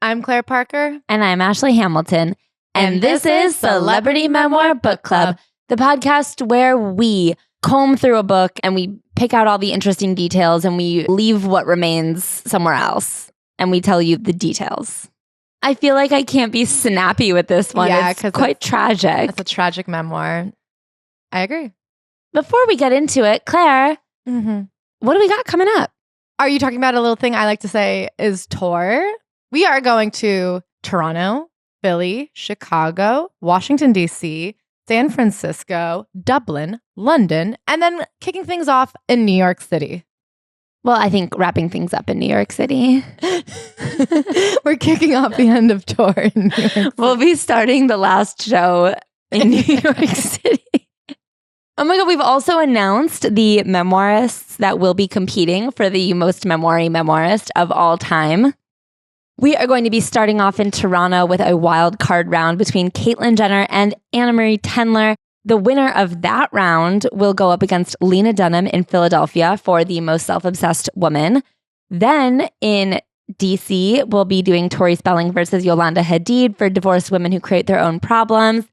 I'm Claire Parker. And I'm Ashley Hamilton. And this is Celebrity Memoir Book Club, the podcast where we comb through a book and we pick out all the interesting details and we leave what remains somewhere else and we tell you the details. I feel like I can't be snappy with this one. Yeah, it's quite tragic. It's a tragic memoir. I agree. Before we get into it, Claire, what do we got coming up? Are you talking about a little thing I like to say is tour? We are going to Toronto, Philly, Chicago, Washington, D.C., San Francisco, Dublin, London, and then kicking things off in New York City. Well, I think wrapping things up in New York City. We're kicking off the end of tour in New York City. We'll be starting the last show in New York City. Oh my God, we've also announced the memoirists that will be competing for the most memoir-y memoirist of all time. We are going to be starting off in Toronto with a wild card round between Caitlyn Jenner and Anna Marie Tendler. The winner of that round will go up against Lena Dunham in Philadelphia for the most self-obsessed woman. Then in DC, we'll be doing Tori Spelling versus Yolanda Hadid for divorced women who create their own problems.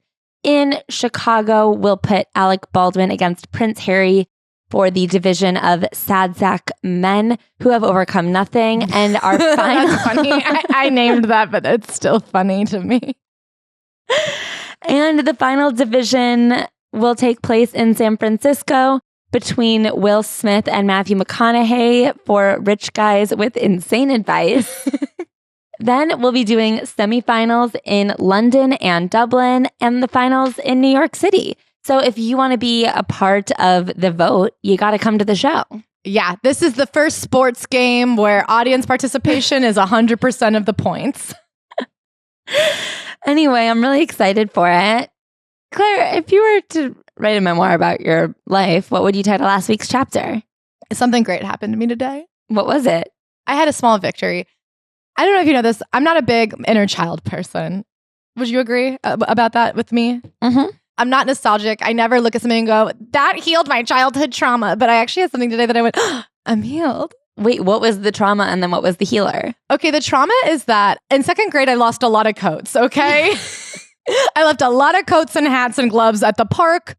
In Chicago, we'll put Alec Baldwin against Prince Harry for the division of sad sack men who have overcome nothing. And our final... That's funny. I named that, but it's still funny to me. And the final division will take place in San Francisco between Will Smith and Matthew McConaughey for rich guys with insane advice. Then we'll be doing semifinals in London and Dublin and the finals in New York City. So if you want to be a part of the vote, you got to come to the show. Yeah, this is the first sports game where audience participation is 100% of the points. Anyway, I'm really excited for it. Claire, if you were to write a memoir about your life, what would you title last week's chapter? Something great happened to me today. What was it? I had a small victory. I don't know if you know this. I'm not a big inner child person. Would you agree about that with me? Mm-hmm. I'm not nostalgic. I never look at something and go, that healed my childhood trauma. But I actually had something today that I went, I'm healed. Wait, what was the trauma and then what was the healer? Okay, the trauma is that in second grade, I lost a lot of coats, okay? I left a lot of coats and hats and gloves at the park.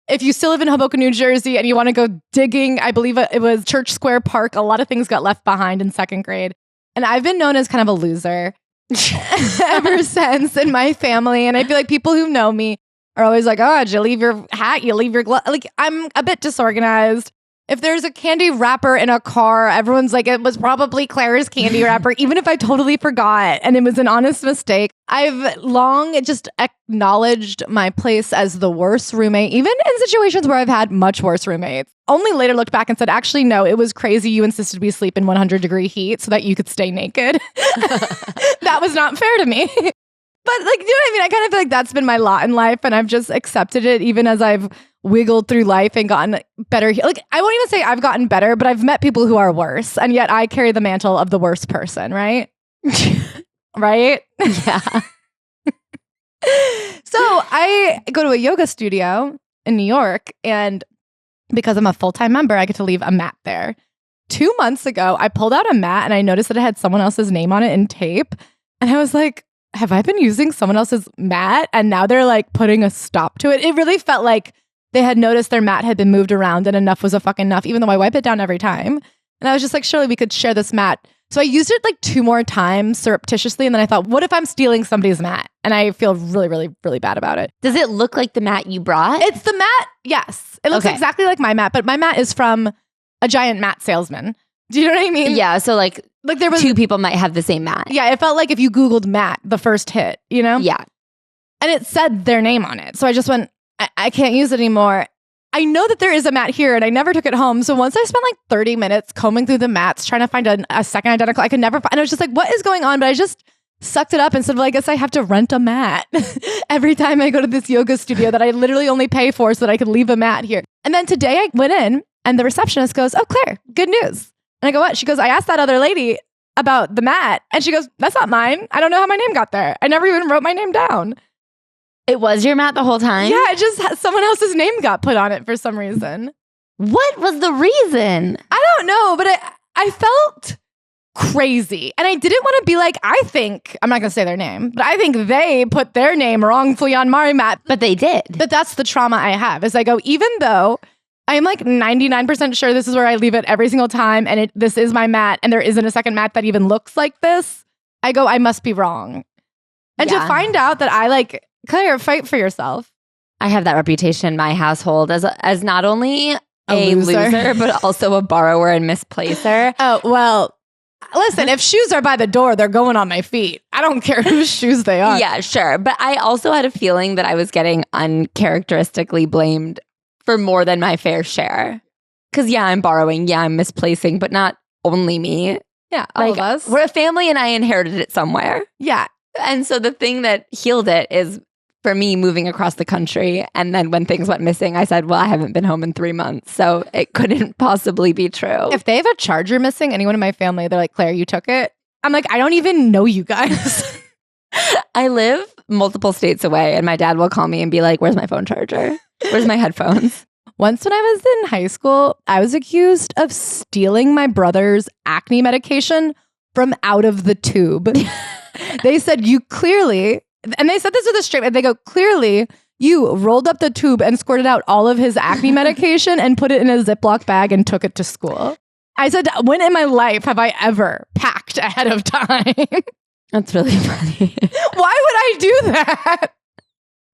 If you still live in Hoboken, New Jersey, and you want to go digging, I believe it was Church Square Park. A lot of things got left behind in second grade. And I've been known as kind of a loser ever since in my family. And I feel like people who know me are always like, oh, did you leave your hat? You leave your glove? Like, I'm a bit disorganized. If there's a candy wrapper in a car, everyone's like, it was probably Claire's candy wrapper, even if I totally forgot and it was an honest mistake. I've long just acknowledged my place as the worst roommate, even in situations where I've had much worse roommates. Only later looked back and said, actually, no, it was crazy. You insisted we sleep in 100-degree heat so that you could stay naked. That was not fair to me. But like, you know what I mean? I kind of feel like that's been my lot in life and I've just accepted it even as I've wiggled through life and gotten better. Like, I won't even say I've gotten better, but I've met people who are worse. And yet I carry the mantle of the worst person, right? Right? Yeah. So I go to a yoga studio in New York and because I'm a full-time member, I get to leave a mat there. 2 months ago, I pulled out a mat and I noticed that it had someone else's name on it in tape. And I was like, have I been using someone else's mat? And now they're like putting a stop to it. It really felt like they had noticed their mat had been moved around and enough was a fucking enough, even though I wipe it down every time. And I was just like, surely we could share this mat. So I used it like 2 more times surreptitiously. And then I thought, what if I'm stealing somebody's mat? And I feel really, really, really bad about it. Does it look like the mat you brought? It's the mat. Yes. It looks exactly like my mat, but my mat is from a giant mat salesman. Do you know what I mean? Yeah. So like there was 2 people might have the same mat. Yeah. It felt like if you Googled mat, the first hit, you know? Yeah. And it said their name on it. So I just went, I can't use it anymore. I know that there is a mat here and I never took it home. So once I spent like 30 minutes combing through the mats, trying to find a second identical, I could never find, and I was just like, what is going on? But I just sucked it up and said, well, I guess I have to rent a mat every time I go to this yoga studio that I literally only pay for so that I could leave a mat here. And then today I went in and the receptionist goes, oh, Claire, good news. And I go, what? She goes, I asked that other lady about the mat. And she goes, that's not mine. I don't know how my name got there. I never even wrote my name down. It was your mat the whole time? Yeah, it just someone else's name got put on it for some reason. What was the reason? I don't know, but I felt crazy. And I didn't want to be like, I'm not going to say their name, but I think they put their name wrongfully on my mat. But they did. But that's the trauma I have is I go, even though I'm like 99% sure this is where I leave it every single time and this is my mat and there isn't a second mat that even looks like this, I go, I must be wrong. And to find out that I like, Claire, fight for yourself. I have that reputation in my household as not only a loser, but also a borrower and misplacer. Oh, well, listen, if shoes are by the door, they're going on my feet. I don't care whose shoes they are. Yeah, sure. But I also had a feeling that I was getting uncharacteristically blamed for more than my fair share. Because yeah, I'm borrowing. Yeah, I'm misplacing, but not only me. Yeah, all of us. We're a family and I inherited it somewhere. Yeah. And so the thing that healed it is for me moving across the country. And then when things went missing, I said, well, I haven't been home in 3 months. So it couldn't possibly be true. If they have a charger missing, anyone in my family, they're like, Claire, you took it? I'm like, I don't even know you guys. I live multiple states away and my dad will call me and be like, where's my phone charger? Where's my headphones? Once when I was in high school, I was accused of stealing my brother's acne medication from out of the tube. They said, you clearly... And they said this with a straight face. They go, clearly, you rolled up the tube and squirted out all of his acne medication and put it in a Ziploc bag and took it to school. I said, when in my life have I ever packed ahead of time? That's really funny. Why would I do that?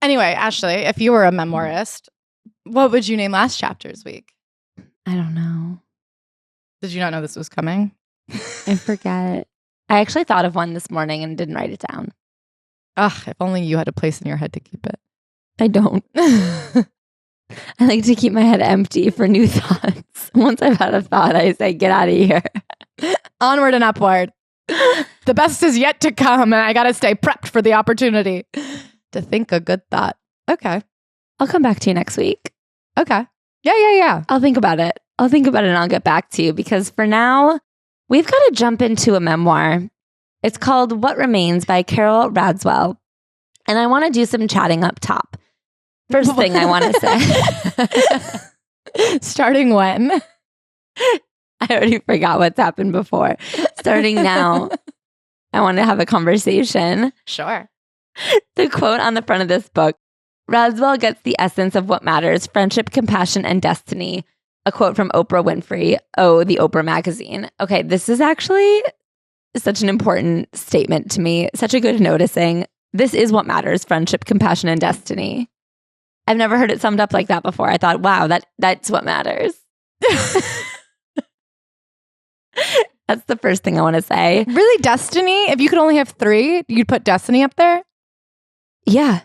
Anyway, Ashley, if you were a memoirist, what would you name last chapter's week? I don't know. Did you not know this was coming? I forget. I actually thought of one this morning and didn't write it down. Ugh, if only you had a place in your head to keep it. I don't. I like to keep my head empty for new thoughts. Once I've had a thought, I say, get out of here. Onward and upward. The best is yet to come, and I got to stay prepped for the opportunity to think a good thought. Okay. I'll come back to you next week. Okay. Yeah. I'll think about it. And I'll get back to you because for now, we've got to jump into a memoir. It's called What Remains by Carole Radziwill. And I want to do some chatting up top. First thing I want to say. Starting when? I already forgot what's happened before. Starting now, I want to have a conversation. Sure. The quote on the front of this book, Radziwill gets the essence of what matters, friendship, compassion, and destiny. A quote from Oprah Winfrey, the Oprah magazine. Okay, this is actually such an important statement to me. Such a good noticing. This is what matters, friendship, compassion, and destiny. I've never heard it summed up like that before. I thought, wow, that's what matters. That's the first thing I want to say. Really, destiny? If you could only have 3, you'd put destiny up there? Yeah.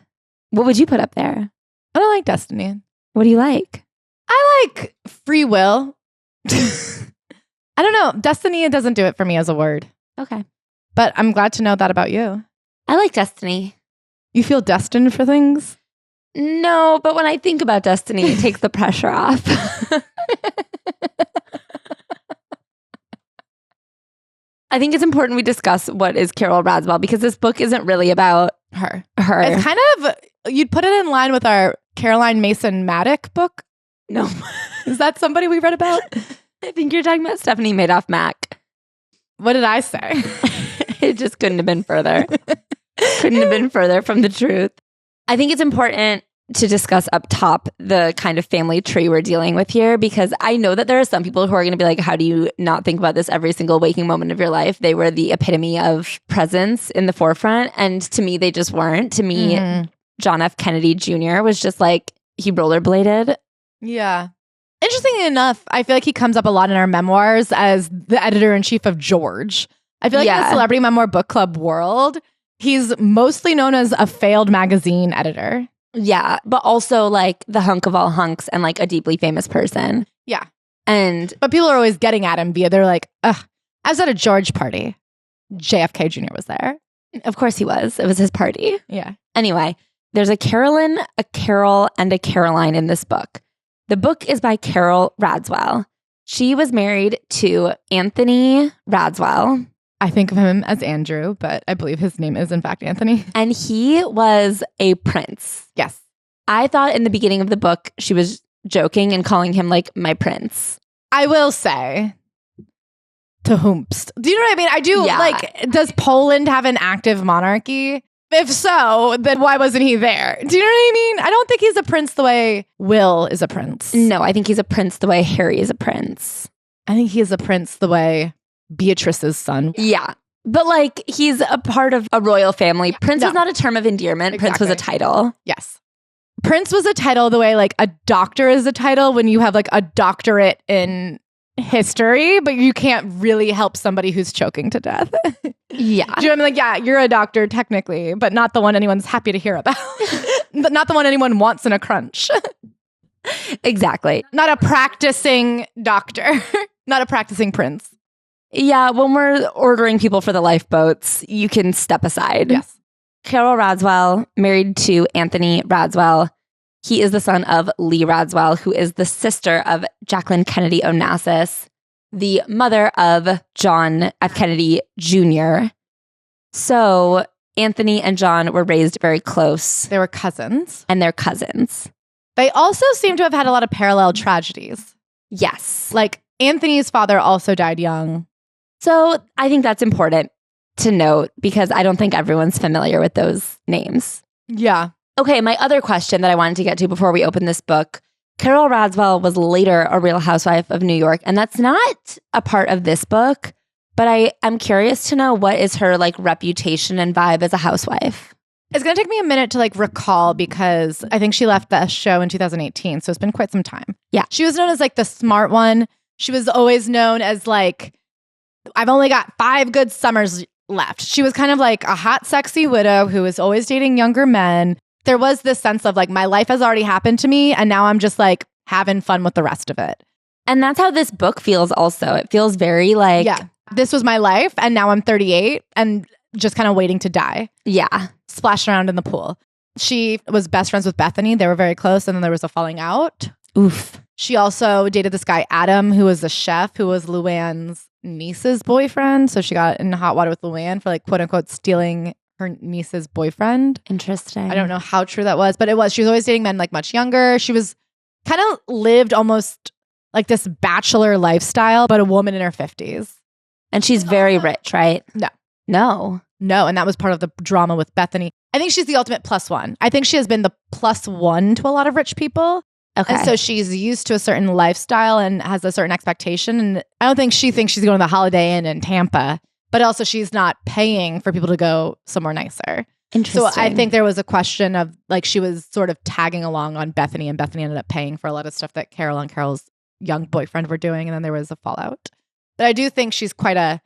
What would you put up there? I don't like destiny. What do you like? I like free will. I don't know. Destiny, it doesn't do it for me as a word. Okay. But I'm glad to know that about you. I like destiny. You feel destined for things? No, but when I think about destiny, it takes the pressure off. I think it's important we discuss what is Carole Radziwill because this book isn't really about her. It's kind of, you'd put it in line with our Caroline Mason Maddock book. No. Is that somebody we read about? I think you're talking about Stephanie Madoff Mack. What did I say? It just couldn't have been further. Couldn't have been further from the truth. I think it's important to discuss up top the kind of family tree we're dealing with here because I know that there are some people who are going to be like, how do you not think about this every single waking moment of your life? They were the epitome of presence in the forefront. And to me, they just weren't. To me, John F. Kennedy Jr. was just like, he rollerbladed. Yeah. Interestingly enough, I feel like he comes up a lot in our memoirs as the editor-in-chief of George. I feel like in the celebrity memoir book club world, he's mostly known as a failed magazine editor. Yeah, but also like the hunk of all hunks and like a deeply famous person. Yeah. But people are always getting at him via, they're like, ugh, I was at a George party. JFK Jr. was there. Of course he was. It was his party. Yeah. Anyway, there's a Carolyn, a Carole, and a Caroline in this book. The book is by Carole Radziwill. She was married to Anthony Radziwill. I think of him as Andrew, but I believe his name is in fact Anthony. And he was a prince. Yes. I thought in the beginning of the book, she was joking and calling him like my prince. I will say, to whomst. Do you know what I mean? I do. Yeah. Like, does Poland have an active monarchy? If so, then why wasn't he there? Do you know what I mean? I don't think he's a prince the way Will is a prince. No, I think he's a prince the way Harry is a prince. I think he is a prince the way Beatrice's son. Yeah. But like, he's a part of a royal family. Prince No. was not a term of endearment. Exactly. Prince was a title. Yes. Prince was a title the way like a doctor is a title when you have like a doctorate in history, but you can't really help somebody who's choking to death. Yeah. Do you know what I mean? Like, yeah, you're a doctor technically, but not the one anyone's happy to hear about. But not the one anyone wants in a crunch. Exactly. Not a practicing doctor. Not a practicing prince. Yeah, when we're ordering people for the lifeboats, you can step aside. Yes. Carole Radziwill, married to Anthony Radziwill. He is the son of Lee Radziwill, who is the sister of Jacqueline Kennedy Onassis, the mother of John F. Kennedy Jr. So Anthony and John were raised very close. They were cousins. And they're cousins. They also seem to have had a lot of parallel tragedies. Yes. Like Anthony's father also died young. So I think that's important to note because I don't think everyone's familiar with those names. Yeah. Okay, my other question that I wanted to get to before we open this book, Carole Radziwill was later a Real Housewife of New York, and that's not a part of this book, but I'm curious to know what is her like reputation and vibe as a housewife. It's going to take me a minute to like recall because I think she left the show in 2018, so it's been quite some time. Yeah. She was known as like the smart one. She was always known as like, I've only got 5 good summers left. She was kind of like a hot, sexy widow who was always dating younger men. There was this sense of like, my life has already happened to me and now I'm just like having fun with the rest of it. And that's how this book feels also. It feels very like... Yeah, this was my life and now I'm 38 and just kind of waiting to die. Yeah. Splash around in the pool. She was best friends with Bethany. They were very close and then there was a falling out. Oof. She also dated this guy, Adam, who was a chef, who was Luann's niece's boyfriend. So she got in hot water with Luann for like, quote unquote, stealing her niece's boyfriend. Interesting. I don't know how true that was, but it was. She was always dating men like much younger. She was kind of lived almost like this bachelor lifestyle, but a woman in her 50s. And she's very rich, right? No. No. No, and that was part of the drama with Bethany. I think she's the ultimate +1. I think she has been the +1 to a lot of rich people. Okay. And so she's used to a certain lifestyle and has a certain expectation. And I don't think she thinks she's going to the Holiday Inn in Tampa, but also she's not paying for people to go somewhere nicer. Interesting. So I think there was a question of like she was sort of tagging along on Bethany and Bethany ended up paying for a lot of stuff that Carole and Carol's young boyfriend were doing. And then there was a fallout. But I do think she's quite a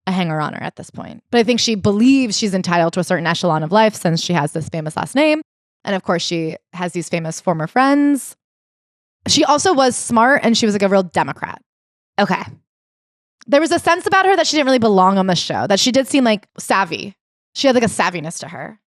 hanger-oner at this point. But I think she believes she's entitled to a certain echelon of life since she has this famous last name. And of course, she has these famous former friends. She also was smart and she was like a real Democrat. Okay. There was a sense about her that she didn't really belong on the show, that she did seem like savvy. She had like a savviness to her.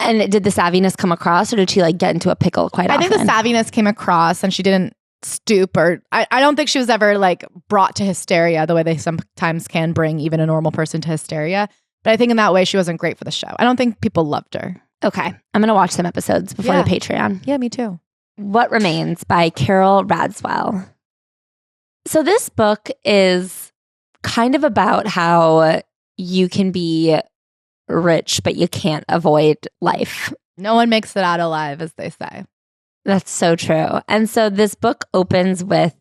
And did the savviness come across or did she like get into a pickle quite often? I think the savviness came across and she didn't stoop or I don't think she was ever like brought to hysteria the way they sometimes can bring even a normal person to hysteria. But I think in that way, she wasn't great for the show. I don't think people loved her. Okay. I'm going to watch some episodes before the Patreon. Yeah, me too. What Remains by Carole Radziwill. So this book is kind of about how you can be rich, but you can't avoid life. No one makes it out alive, as they say. That's so true. And so this book opens with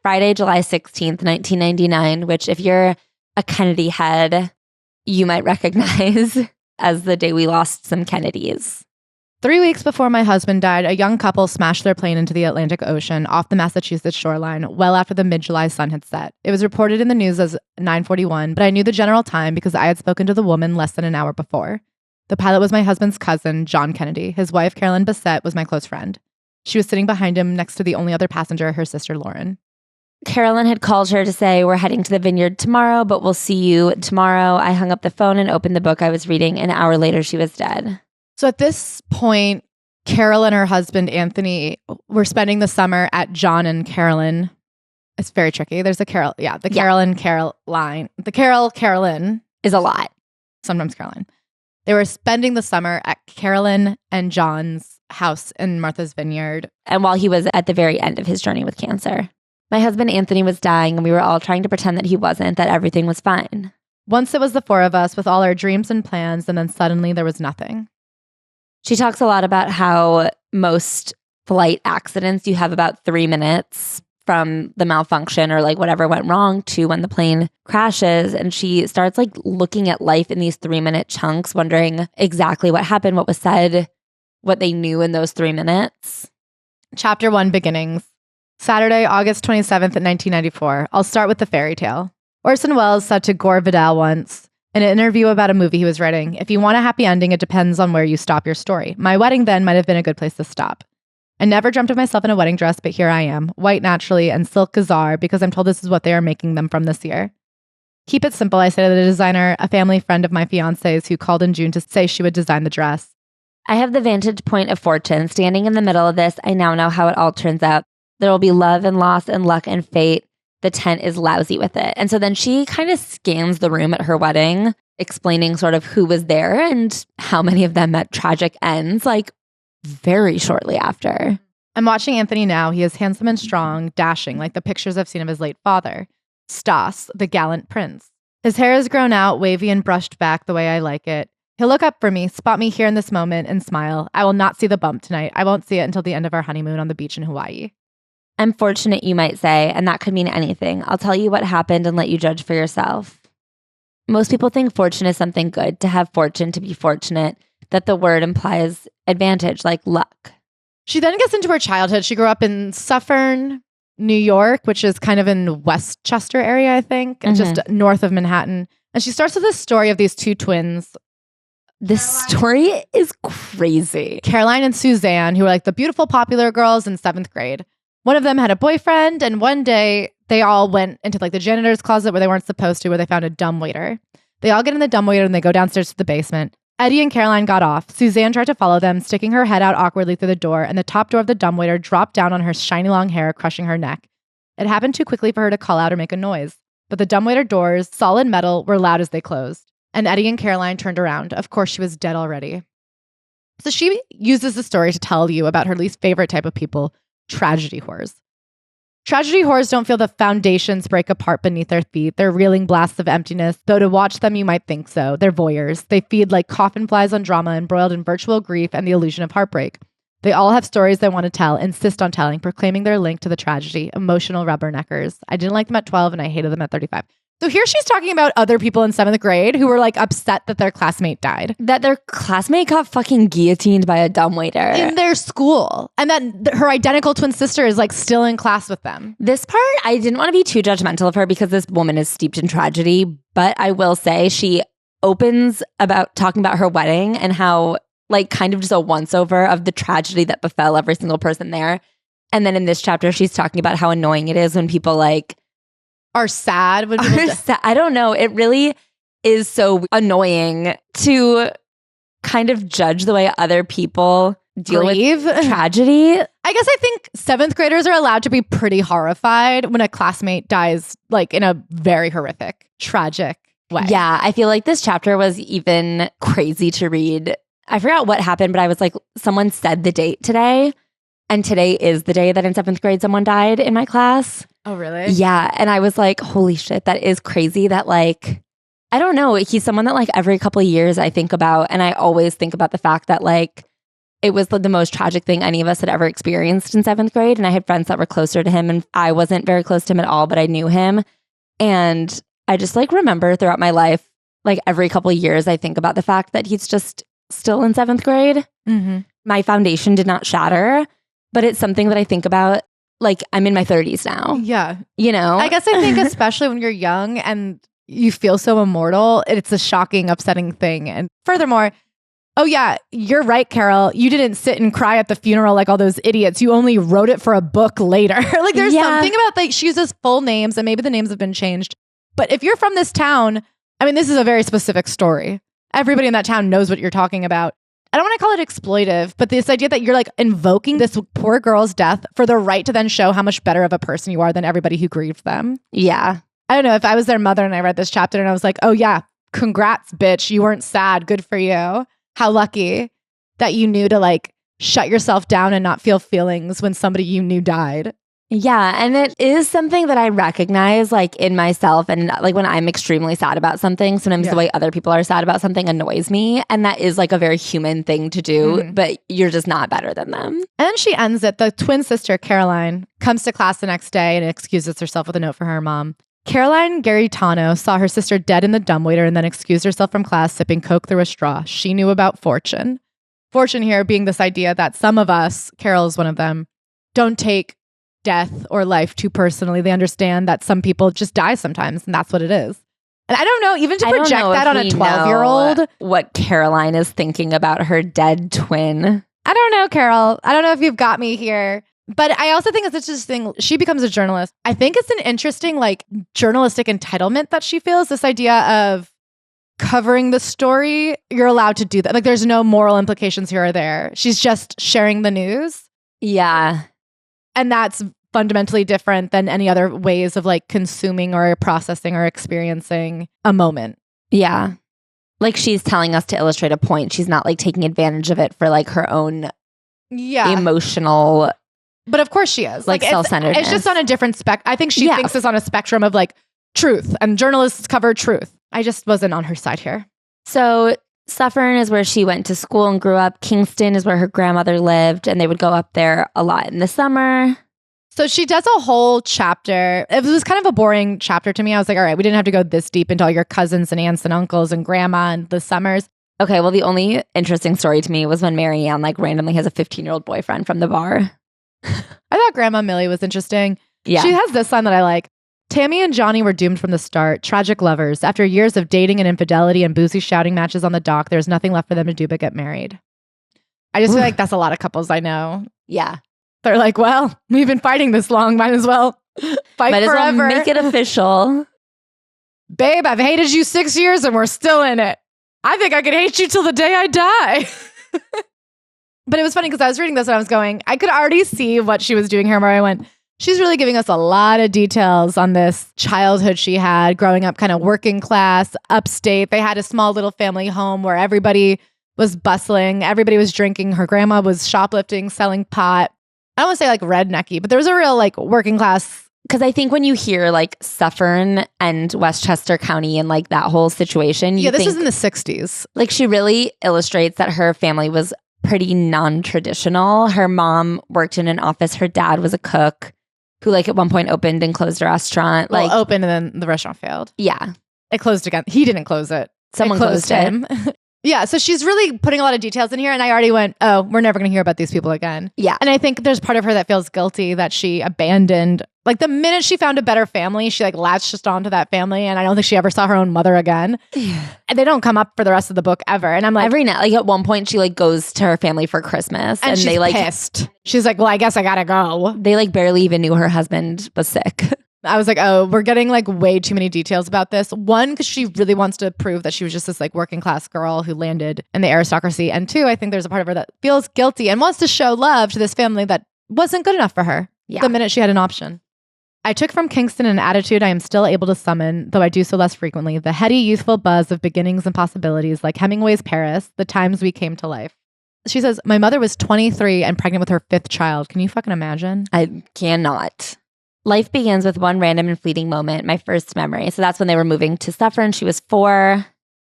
Friday, July 16th, 1999, which if you're a Kennedy head, you might recognize as the day we lost some Kennedys. 3 weeks before my husband died, a young couple smashed their plane into the Atlantic Ocean off the Massachusetts shoreline well after the mid-July sun had set. It was reported in the news as 9:41, but I knew the general time because I had spoken to the woman less than an hour before. The pilot was my husband's cousin, John Kennedy. His wife, Carolyn Bassett, was my close friend. She was sitting behind him next to the only other passenger, her sister, Lauren. Carolyn had called her to say, we're heading to the vineyard tomorrow, but we'll see you tomorrow. I hung up the phone and opened the book I was reading. An hour later, she was dead. So at this point, Carole and her husband, Anthony, were spending the summer at John and Carolyn. It's very tricky. There's a Carol. Yeah, the Carolyn, Caroline. The Carolyn is a lot. Sometimes Caroline. They were spending the summer at Carolyn and John's house in Martha's Vineyard. And while he was at the very end of his journey with cancer. My husband Anthony was dying and we were all trying to pretend that he wasn't, that everything was fine. Once it was the four of us with all our dreams and plans, and then suddenly there was nothing. She talks a lot about how most flight accidents, you have about 3 minutes from the malfunction or like whatever went wrong to when the plane crashes. And she starts like looking at life in these 3-minute chunks, wondering exactly what happened, what was said, what they knew in those 3 minutes. Chapter 1, Beginnings. Saturday, August 27th, 1994. I'll start with the fairy tale. Orson Welles said to Gore Vidal once, in an interview about a movie he was writing, if you want a happy ending, it depends on where you stop your story. My wedding then might have been a good place to stop. I never dreamt of myself in a wedding dress, but here I am, white naturally and silk gazar, because I'm told this is what they are making them from this year. Keep it simple, I say to the designer, a family friend of my fiance's who called in June to say she would design the dress. I have the vantage point of fortune. Standing in the middle of this, I now know how it all turns out. There will be love and loss and luck and fate. The tent is lousy with it. And so then she kind of scans the room at her wedding, explaining sort of who was there and how many of them met tragic ends, like very shortly after. I'm watching Anthony now. He is handsome and strong, dashing, like the pictures I've seen of his late father. Stas, the gallant prince. His hair is grown out, wavy and brushed back the way I like it. He'll look up for me, spot me here in this moment, and smile. I will not see the bump tonight. I won't see it until the end of our honeymoon on the beach in Hawaii. I'm fortunate, you might say, and that could mean anything. I'll tell you what happened and let you judge for yourself. Most people think fortune is something good, to have fortune, to be fortunate, that the word implies advantage, like luck. She then gets into her childhood. She grew up in Suffern, New York, which is kind of in Westchester area, I think, just north of Manhattan. And she starts with this story of these two twins. This story is crazy. Caroline and Suzanne, who were like the beautiful popular girls in 7th grade. One of them had a boyfriend, and one day they all went into like the janitor's closet where they weren't supposed to, where they found a dumbwaiter. They all get in the dumbwaiter and they go downstairs to the basement. Eddie and Caroline got off. Suzanne tried to follow them, sticking her head out awkwardly through the door, and the top door of the dumbwaiter dropped down on her shiny long hair, crushing her neck. It happened too quickly for her to call out or make a noise, but the dumbwaiter doors, solid metal, were loud as they closed. And Eddie and Caroline turned around. Of course, she was dead already. So she uses the story to tell you about her least favorite type of people, tragedy whores. Tragedy whores don't feel the foundations break apart beneath their feet. They're reeling blasts of emptiness, though to watch them you might think so. They're voyeurs. They feed like coffin flies on drama, embroiled in virtual grief and the illusion of heartbreak. They all have stories they want to tell, insist on telling, proclaiming their link to the tragedy. Emotional rubberneckers. I didn't like them at 12 and I hated them at 35. So here she's talking about other people in 7th grade who were like upset that their classmate died. That their classmate got fucking guillotined by a dumbwaiter. In their school. And that her identical twin sister is like still in class with them. This part, I didn't want to be too judgmental of her because this woman is steeped in tragedy. But I will say she opens about talking about her wedding and how like kind of just a once over of the tragedy that befell every single person there. And then in this chapter, she's talking about how annoying it is when people like are sad when I don't know. It really is so annoying to kind of judge the way other people deal with tragedy. I guess I think 7th graders are allowed to be pretty horrified when a classmate dies, like in a very horrific, tragic way. Yeah, I feel like this chapter was even crazy to read. I forgot what happened, but I was like, someone said the date today. And today is the day that in 7th grade someone died in my class. Oh, really? Yeah. And I was like, holy shit, that is crazy that like, I don't know. He's someone that like every couple of years I think about. And I always think about the fact that like, it was the most tragic thing any of us had ever experienced in 7th grade. And I had friends that were closer to him and I wasn't very close to him at all, but I knew him. And I just like remember throughout my life, like every couple of years, I think about the fact that he's just still in 7th grade. Mm-hmm. My foundation did not shatter. But it's something that I think about, like, I'm in my 30s now. Yeah. You know? I guess I think especially when you're young and you feel so immortal, it's a shocking, upsetting thing. And furthermore, oh yeah, you're right, Carole. You didn't sit and cry at the funeral like all those idiots. You only wrote it for a book later. Like there's something about like she uses full names and maybe the names have been changed. But if you're from this town, I mean, this is a very specific story. Everybody in that town knows what you're talking about. I don't want to call it exploitive, but this idea that you're like invoking this poor girl's death for the right to then show how much better of a person you are than everybody who grieved them. Yeah. I don't know if I was their mother and I read this chapter and I was like, oh yeah, congrats, bitch. You weren't sad. Good for you. How lucky that you knew to like shut yourself down and not feel feelings when somebody you knew died. Yeah, and it is something that I recognize like in myself, and like when I'm extremely sad about something, sometimes the way other people are sad about something annoys me, and that is like a very human thing to do, but you're just not better than them. And then she ends it. The twin sister, Caroline, comes to class the next day and excuses herself with a note for her mom. Caroline Garitano saw her sister dead in the dumbwaiter and then excused herself from class, sipping Coke through a straw. She knew about fortune. Fortune here being this idea that some of us, Carol is one of them, don't take death or life too personally. They understand that some people just die sometimes, and that's what it is. And I don't know, even to project that on a 12-year-old. What Caroline is thinking about her dead twin. I don't know, Carol. I don't know if you've got me here. But I also think it's interesting. She becomes a journalist. I think it's an interesting, like, journalistic entitlement that she feels. This idea of covering the story. You're allowed to do that. Like, there's no moral implications here or there. She's just sharing the news. Yeah. And that's fundamentally different than any other ways of like consuming or processing or experiencing a moment. Yeah. Like she's telling us to illustrate a point. She's not like taking advantage of it for like her own emotional. But of course she is. Like self-centeredness. It's just on a different I think she thinks it's on a spectrum of like truth, and journalists cover truth. I just wasn't on her side here. So Suffern is where she went to school and grew up. Kingston is where her grandmother lived, and they would go up there a lot in the summer. So she does a whole chapter. It was kind of a boring chapter to me. I was like, all right, we didn't have to go this deep into all your cousins and aunts and uncles and grandma and the summers. Okay, well, the only interesting story to me was when Marianne like randomly has a 15-year-old boyfriend from the bar. I thought Grandma Millie was interesting. Yeah. She has this line that I like. Tammy and Johnny were doomed from the start, tragic lovers. After years of dating and infidelity and boozy shouting matches on the dock, there's nothing left for them to do but get married. I just feel like that's a lot of couples I know. Yeah. They're like, well, we've been fighting this long. Might as well fight Might forever. As well make it official. Babe, I've hated you 6 years and we're still in it. I think I could hate you till the day I die. But it was funny because I was reading this and I was going, I could already see what she was doing here where I went, she's really giving us a lot of details on this childhood she had, growing up kind of working class, upstate. They had a small little family home where everybody was bustling. Everybody was drinking. Her grandma was shoplifting, selling pot. I don't want to say like rednecky, but there was a real like working class. Because I think when you hear like Suffern and Westchester County and like that whole situation, you this think, was in the 60s. Like she really illustrates that her family was pretty non-traditional. Her mom worked in an office. Her dad was a cook who like at one point opened and closed a restaurant. Well, opened and then the restaurant failed. Yeah. It closed again. He didn't close it. Someone closed him. Yeah, so she's really putting a lot of details in here, and I already went, oh, we're never going to hear about these people again. Yeah. And I think there's part of her that feels guilty that she abandoned. Like the minute she found a better family, she like latched onto that family, and I don't think she ever saw her own mother again. And they don't come up for the rest of the book ever. And I'm like, every night, like at one point, she like goes to her family for Christmas, and she's they like pissed. She's like, well, I guess I gotta go. They like barely even knew her husband was sick. I was like, oh, we're getting like way too many details about this. One, because she really wants to prove that she was just this like working class girl who landed in the aristocracy. And two, I think there's a part of her that feels guilty and wants to show love to this family that wasn't good enough for her the minute she had an option. I took from Kingston an attitude I am still able to summon, though I do so less frequently, the heady, youthful buzz of beginnings and possibilities like Hemingway's Paris, the times we came to life. She says, my mother was 23 and pregnant with her 5th child. Can you fucking imagine? I cannot. Life begins with one random and fleeting moment, my first memory. So that's when they were moving to Suffern. She was 4.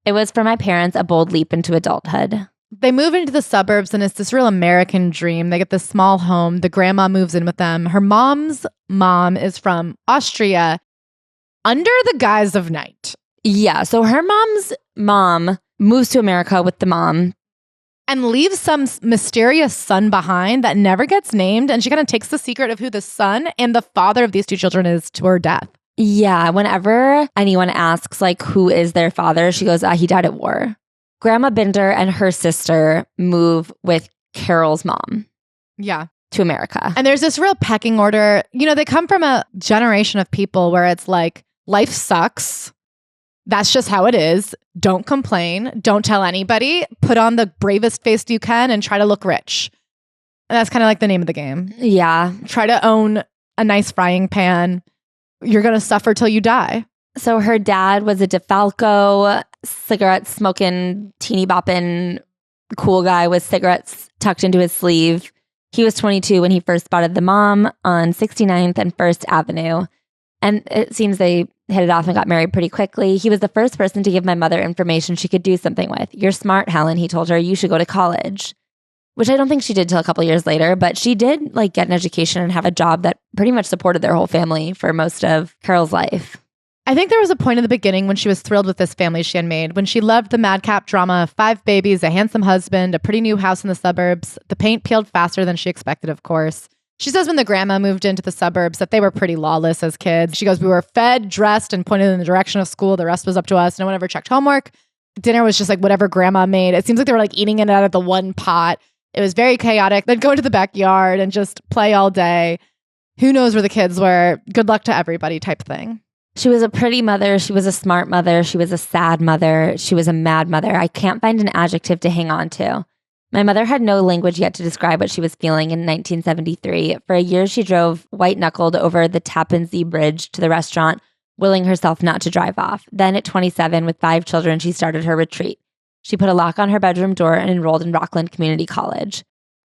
It was for my parents a bold leap into adulthood. They move into the suburbs and it's this real American dream. They get this small home. The grandma moves in with them. Her mom's mom is from Austria under the guise of night. Yeah. So her mom's mom moves to America with the mom. And leaves some mysterious son behind that never gets named. And she kind of takes the secret of who the son and the father of these 2 children is to her death. Yeah. Whenever anyone asks, like, who is their father, she goes, he died at war. Grandma Binder and her sister move with Carol's mom. Yeah. To America. And there's this real pecking order. You know, they come from a generation of people where it's like, life sucks. That's just how it is. Don't complain. Don't tell anybody. Put on the bravest face you can and try to look rich. And that's kind of like the name of the game. Yeah. Try to own a nice frying pan. You're going to suffer till you die. So her dad was a DeFalco, cigarette smoking, teeny bopping, cool guy with cigarettes tucked into his sleeve. He was 22 when he first spotted the mom on 69th and 1st Avenue. And it seems they hit it off and got married pretty quickly. He was the first person to give my mother information she could do something with. You're smart, Helen, he told her. You should go to college. Which I don't think she did till a couple years later, but she did get an education and have a job that pretty much supported their whole family for most of Carole's life. I think there was a point in the beginning when she was thrilled with this family she had made, when she loved the madcap drama of 5 babies, a handsome husband, a pretty new house in the suburbs. The paint peeled faster than she expected, of course. She says when the grandma moved into the suburbs that they were pretty lawless as kids. She goes, we were fed, dressed, and pointed in the direction of school. The rest was up to us. No one ever checked homework. Dinner was just whatever grandma made. It seems like they were eating it out of the one pot. It was very chaotic. They'd go into the backyard and just play all day. Who knows where the kids were? Good luck to everybody type thing. She was a pretty mother. She was a smart mother. She was a sad mother. She was a mad mother. I can't find an adjective to hang on to. My mother had no language yet to describe what she was feeling in 1973. For a year, she drove white-knuckled over the Tappan Zee Bridge to the restaurant, willing herself not to drive off. Then at 27, with 5 children, she started her retreat. She put a lock on her bedroom door and enrolled in Rockland Community College.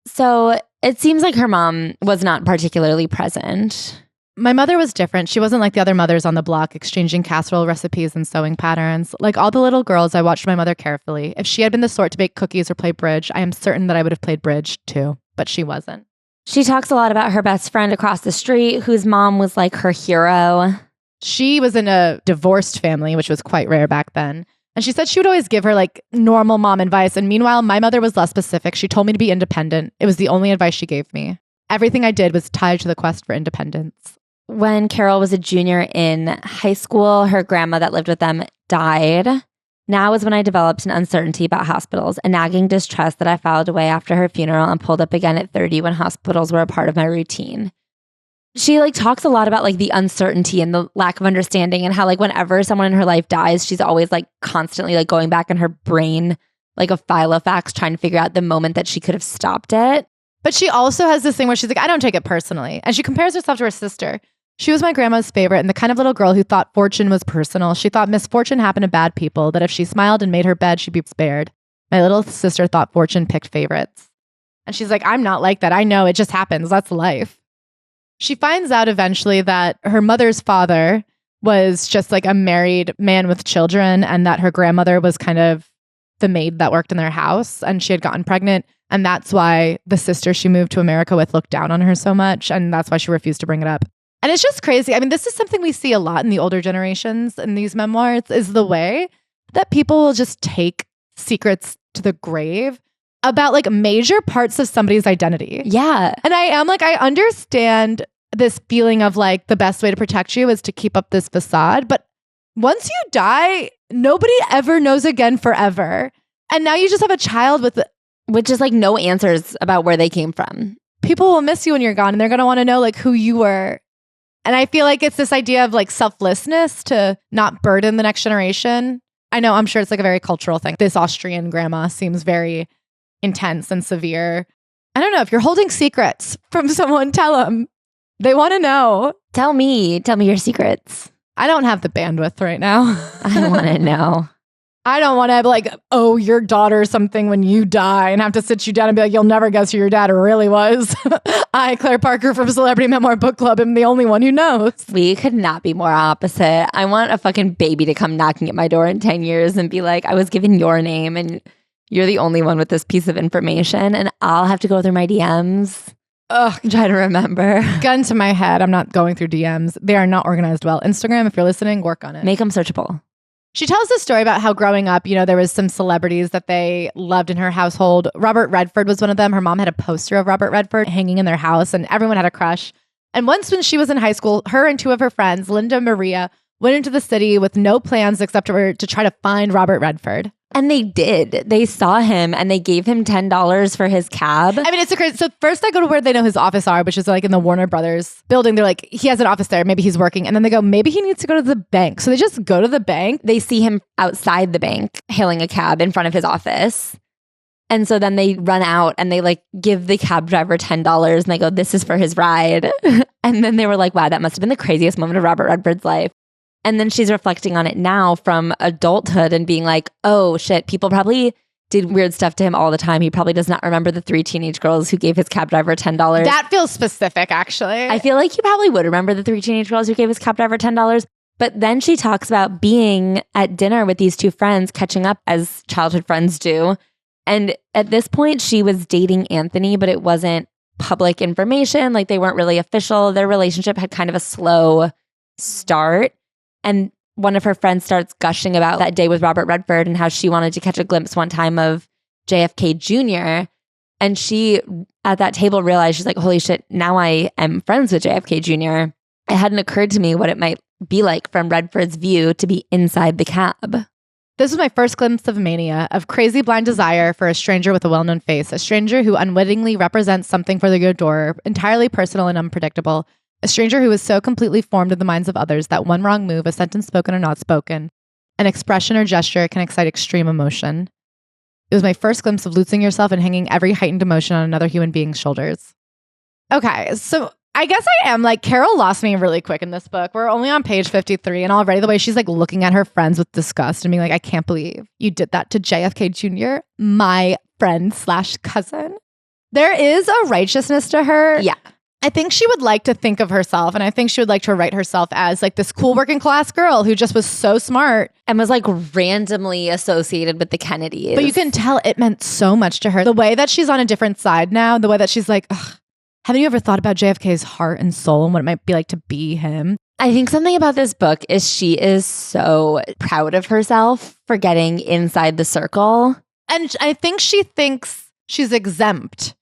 So it seems like her mom was not particularly present. My mother was different. She wasn't like the other mothers on the block, exchanging casserole recipes and sewing patterns. Like all the little girls, I watched my mother carefully. If she had been the sort to bake cookies or play bridge, I am certain that I would have played bridge too, but she wasn't. She talks a lot about her best friend across the street, whose mom was like her hero. She was in a divorced family, which was quite rare back then. And she said she would always give her normal mom advice. And meanwhile, my mother was less specific. She told me to be independent. It was the only advice she gave me. Everything I did was tied to the quest for independence. When Carole was a junior in high school, her grandma that lived with them died. Now is when I developed an uncertainty about hospitals, a nagging distrust that I filed away after her funeral and pulled up again at 30 when hospitals were a part of my routine. She talks a lot about the uncertainty and the lack of understanding, and how whenever someone in her life dies, she's always constantly going back in her brain like a file of facts, trying to figure out the moment that she could have stopped it. But she also has this thing where she's I don't take it personally. And she compares herself to her sister. She was my grandma's favorite and the kind of little girl who thought fortune was personal. She thought misfortune happened to bad people, that if she smiled and made her bed, she'd be spared. My little sister thought fortune picked favorites. And she's I'm not like that. I know, it just happens. That's life. She finds out eventually that her mother's father was just a married man with children, and that her grandmother was kind of the maid that worked in their house, and she had gotten pregnant. And that's why the sister she moved to America with looked down on her so much. And that's why she refused to bring it up. And it's just crazy. I mean, this is something we see a lot in the older generations in these memoirs, is the way that people will just take secrets to the grave about major parts of somebody's identity. Yeah. And I understand this feeling of the best way to protect you is to keep up this facade. But once you die, nobody ever knows again forever. And now you just have a child with just no answers about where they came from. People will miss you when you're gone, and they're going to want to know who you were. And I feel it's this idea of selflessness to not burden the next generation. I know, I'm sure it's a very cultural thing. This Austrian grandma seems very intense and severe. I don't know. If you're holding secrets from someone, tell them. They want to know. Tell me your secrets. I don't have the bandwidth right now. I want to know. I don't want to oh, your daughter something when you die and have to sit you down and be you'll never guess who your dad really was. I, Claire Parker from Celebrity Memoir Book Club, am the only one who knows. We could not be more opposite. I want a fucking baby to come knocking at my door in 10 years and be I was given your name and you're the only one with this piece of information, and I'll have to go through my DMs. Ugh, try to remember. Gun to my head, I'm not going through DMs. They are not organized well. Instagram, if you're listening, work on it. Make them searchable. She tells a story about how growing up, there was some celebrities that they loved in her household. Robert Redford was one of them. Her mom had a poster of Robert Redford hanging in their house, and everyone had a crush. And once when she was in high school, her and 2 of her friends, Linda and Maria, went into the city with no plans except to try to find Robert Redford. And they did. They saw him and they gave him $10 for his cab. I mean, it's a crazy. So first I go to where they know his office are, which is in the Warner Brothers building. They're he has an office there. Maybe he's working. And then they go, maybe he needs to go to the bank. So they just go to the bank. They see him outside the bank hailing a cab in front of his office. And so then they run out and they give the cab driver $10 and they go, this is for his ride. And then they were wow, that must have been the craziest moment of Robert Redford's life. And then she's reflecting on it now from adulthood and being oh shit, people probably did weird stuff to him all the time. He probably does not remember the 3 teenage girls who gave his cab driver $10. That feels specific, actually. I feel like he probably would remember the 3 teenage girls who gave his cab driver $10. But then she talks about being at dinner with these 2 friends, catching up as childhood friends do. And at this point, she was dating Anthony, but it wasn't public information. Like, they weren't really official. Their relationship had kind of a slow start. And one of her friends starts gushing about that day with Robert Redford and how she wanted to catch a glimpse one time of JFK Jr. And she, at that table, realized, she's like, holy shit, now I am friends with JFK Jr. It hadn't occurred to me what it might be like from Redford's view to be inside the cab. This was my first glimpse of mania, of crazy blind desire for a stranger with a well-known face, a stranger who unwittingly represents something for the adorer, entirely personal and unpredictable, a stranger who is so completely formed in the minds of others that one wrong move, a sentence spoken or not spoken, an expression or gesture can excite extreme emotion. It was my first glimpse of losing yourself and hanging every heightened emotion on another human being's shoulders. Okay, so I guess I am like, Carole lost me really quick in this book. We're only on page 53, and already the way she's like looking at her friends with disgust and being like, I can't believe you did that to JFK Jr., my friend / cousin. There is a righteousness to her. Yeah. I think she would like to think of herself, and I think she would like to write herself as like this cool working class girl who just was so smart. And was like randomly associated with the Kennedys. But you can tell it meant so much to her. The way that she's on a different side now, the way that she's like, ugh, haven't you ever thought about JFK's heart and soul and what it might be like to be him? I think something about this book is she is so proud of herself for getting inside the circle. And I think she thinks she's exempt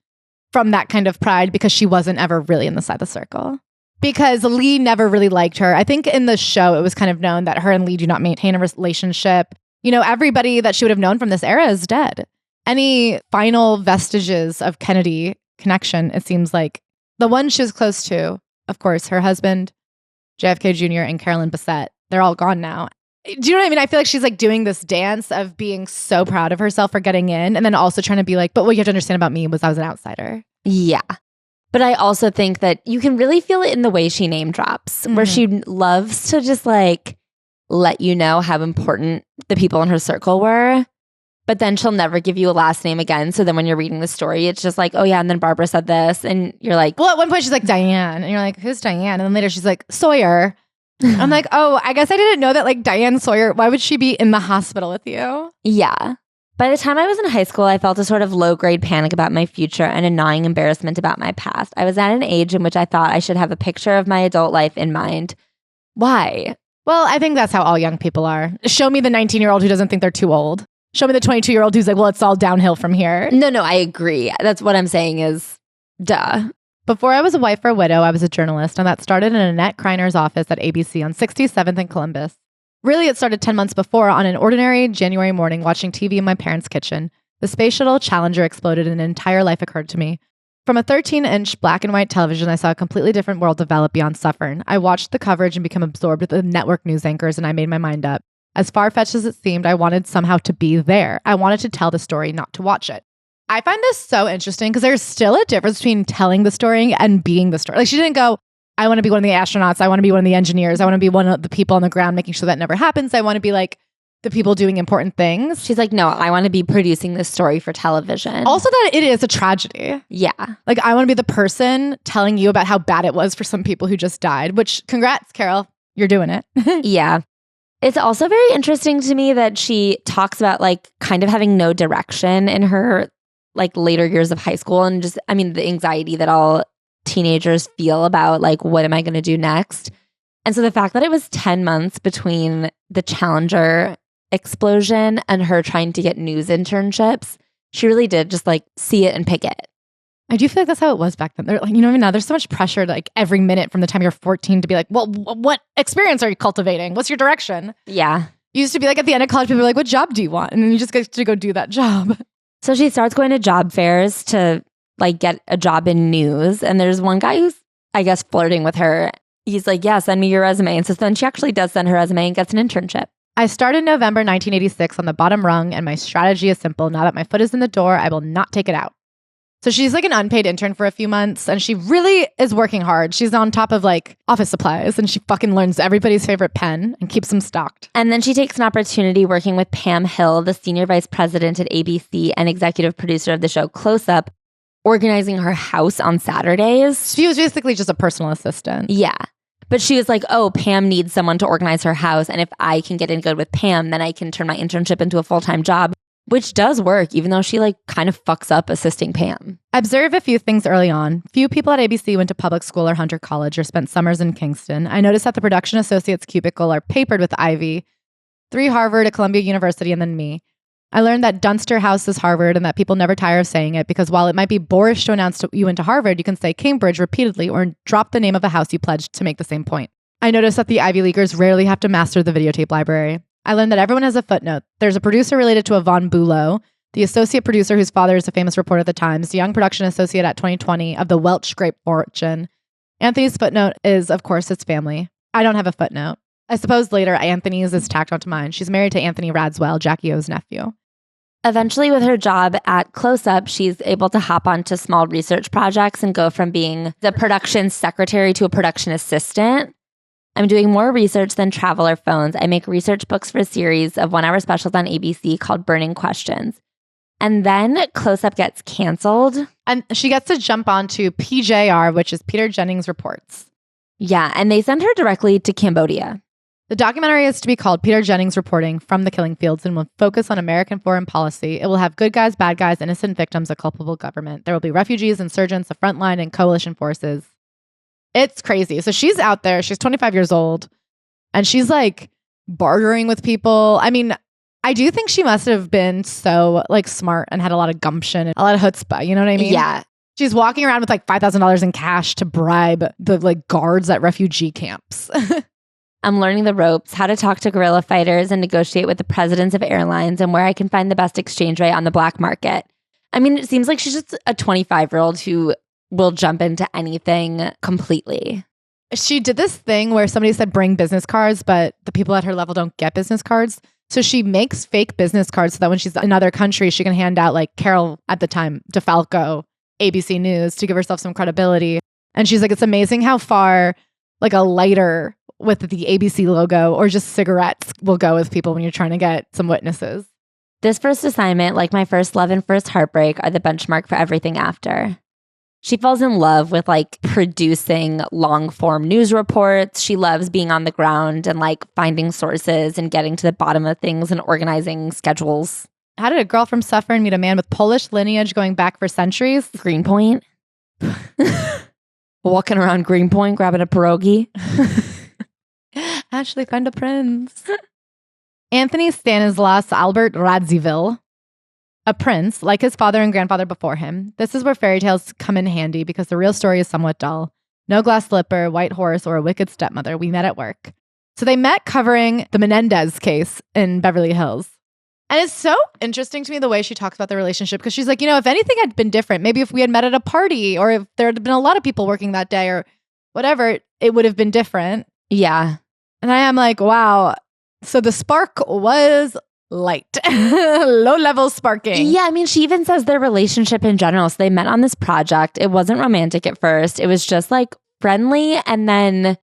from that kind of pride because she wasn't ever really inside the circle. Because Lee never really liked her. I think in the show, it was kind of known that her and Lee do not maintain a relationship. You know, everybody that she would have known from this era is dead. Any final vestiges of Kennedy connection, it seems like the one she was close to, of course, her husband, JFK Jr. and Carolyn Bessette, they're all gone now. Do you know what I mean? I feel like she's like doing this dance of being so proud of herself for getting in and then also trying to be like, but what you have to understand about me was I was an outsider. Yeah. But I also think that you can really feel it in the way she name drops, where she loves to just like let you know how important the people in her circle were. But then she'll never give you a last name again. So then when you're reading the story, it's just like, oh yeah, and then Barbara said this. And you're like, well, at one point she's like, Diane. And you're like, who's Diane? And then later she's like, Sawyer. I'm like, oh, I guess I didn't know that like Diane Sawyer, why would she be in the hospital with you? Yeah. By the time I was in high school, I felt a sort of low-grade panic about my future and a gnawing embarrassment about my past. I was at an age in which I thought I should have a picture of my adult life in mind. Why? Well, I think that's how all young people are. Show me the 19-year-old who doesn't think they're too old. Show me the 22-year-old who's like, well, it's all downhill from here. No, I agree. That's what I'm saying is, duh. Before I was a wife or a widow, I was a journalist, and that started in Annette Kreiner's office at ABC on 67th and Columbus. Really, it started 10 months before on an ordinary January morning watching TV in my parents' kitchen. The Space Shuttle Challenger exploded and an entire life occurred to me. From a 13-inch black and white television, I saw a completely different world develop beyond Suffern. I watched the coverage and became absorbed with the network news anchors, and I made my mind up. As far-fetched as it seemed, I wanted somehow to be there. I wanted to tell the story, not to watch it. I find this so interesting because there's still a difference between telling the story and being the story. Like, she didn't go, I want to be one of the astronauts. I want to be one of the engineers. I want to be one of the people on the ground making sure that never happens. I want to be like the people doing important things. She's like, no, I want to be producing this story for television. Also that it is a tragedy. Yeah. Like, I want to be the person telling you about how bad it was for some people who just died, which congrats, Carole. You're doing it. Yeah. It's also very interesting to me that she talks about like kind of having no direction in her like later years of high school and just, I mean, the anxiety that all teenagers feel about like, what am I going to do next? And so the fact that it was 10 months between the Challenger explosion and her trying to get news internships, she really did just like see it and pick it. I do feel like that's how it was back then. Like, you know, even now there's so much pressure to, like every minute from the time you're 14 to be like, well, what experience are you cultivating? What's your direction? Yeah. You used to be like at the end of college, people were like, what job do you want? And then you just get to go do that job. So she starts going to job fairs to like get a job in news. And there's one guy who's, I guess, flirting with her. He's like, yeah, send me your resume. And so then she actually does send her resume and gets an internship. I started November 1986 on the bottom rung, and my strategy is simple. Now that my foot is in the door, I will not take it out. So she's like an unpaid intern for a few months and she really is working hard. She's on top of like office supplies and she fucking learns everybody's favorite pen and keeps them stocked. And then she takes an opportunity working with Pam Hill, the senior vice president at ABC and executive producer of the show Close Up, organizing her house on Saturdays. She was basically just a personal assistant. Yeah. But she was like, oh, Pam needs someone to organize her house. And if I can get in good with Pam, then I can turn my internship into a full-time job. Which does work, even though she like kind of fucks up assisting Pam. Observe a few things early on. Few people at ABC went to public school or Hunter College or spent summers in Kingston. I noticed that the production associates cubicle are papered with ivy. 3 Harvard, a Columbia University, and then me. I learned that Dunster House is Harvard and that people never tire of saying it because while it might be boorish to announce you went to Harvard, you can say Cambridge repeatedly or drop the name of a house you pledged to make the same point. I noticed that the Ivy Leaguers rarely have to master the videotape library. I learned that everyone has a footnote. There's a producer related to Yvonne Bulow, the associate producer whose father is a famous reporter at the Times, the young production associate at 2020 of the Welch Grape Fortune. Anthony's footnote is, of course, his family. I don't have a footnote. I suppose later Anthony's is tacked onto mine. She's married to Anthony Radziwill, Jackie O's nephew. Eventually, with her job at Close Up, she's able to hop onto small research projects and go from being the production secretary to a production assistant. I'm doing more research than travel or phones. I make research books for a series of 1-hour specials on ABC called Burning Questions. And then Close Up gets canceled. And she gets to jump onto PJR, which is Peter Jennings Reports. Yeah, and they send her directly to Cambodia. The documentary is to be called Peter Jennings Reporting from the Killing Fields and will focus on American foreign policy. It will have good guys, bad guys, innocent victims, a culpable government. There will be refugees, insurgents, the front line, and coalition forces. It's crazy. So she's out there. She's 25 years old and she's like bartering with people. I mean, I do think she must have been so like smart and had a lot of gumption and a lot of chutzpah. You know what I mean? Yeah. She's walking around with like $5,000 in cash to bribe the like guards at refugee camps. I'm learning the ropes, how to talk to guerrilla fighters and negotiate with the presidents of airlines and where I can find the best exchange rate on the black market. I mean, it seems like she's just a 25-year-old who will jump into anything completely. She did this thing where somebody said bring business cards, but the people at her level don't get business cards. So she makes fake business cards so that when she's in other countries, she can hand out like Carole at the time, DeFalco, ABC News to give herself some credibility. And she's like, it's amazing how far like a lighter with the ABC logo or just cigarettes will go with people when you're trying to get some witnesses. This first assignment, like my first love and first heartbreak, are the benchmark for everything after. She falls in love with like producing long form news reports. She loves being on the ground and like finding sources and getting to the bottom of things and organizing schedules. How did a girl from Suffern meet a man with Polish lineage going back for centuries? Greenpoint. Walking around Greenpoint, grabbing a pierogi. Ashley, find a prince. Anthony Stanislas Albert Radziwill. A prince, like his father and grandfather before him. This is where fairy tales come in handy because the real story is somewhat dull. No glass slipper, white horse, or a wicked stepmother. We met at work. So they met covering the Menendez case in Beverly Hills. And it's so interesting to me the way she talks about the relationship because she's like, you know, if anything had been different, maybe if we had met at a party or if there had been a lot of people working that day or whatever, it would have been different. Yeah. And I am like, wow. So the spark was light, low level sparking. Yeah, I mean, she even says their relationship in general. So they met on this project. It wasn't romantic at first. It was just like friendly and then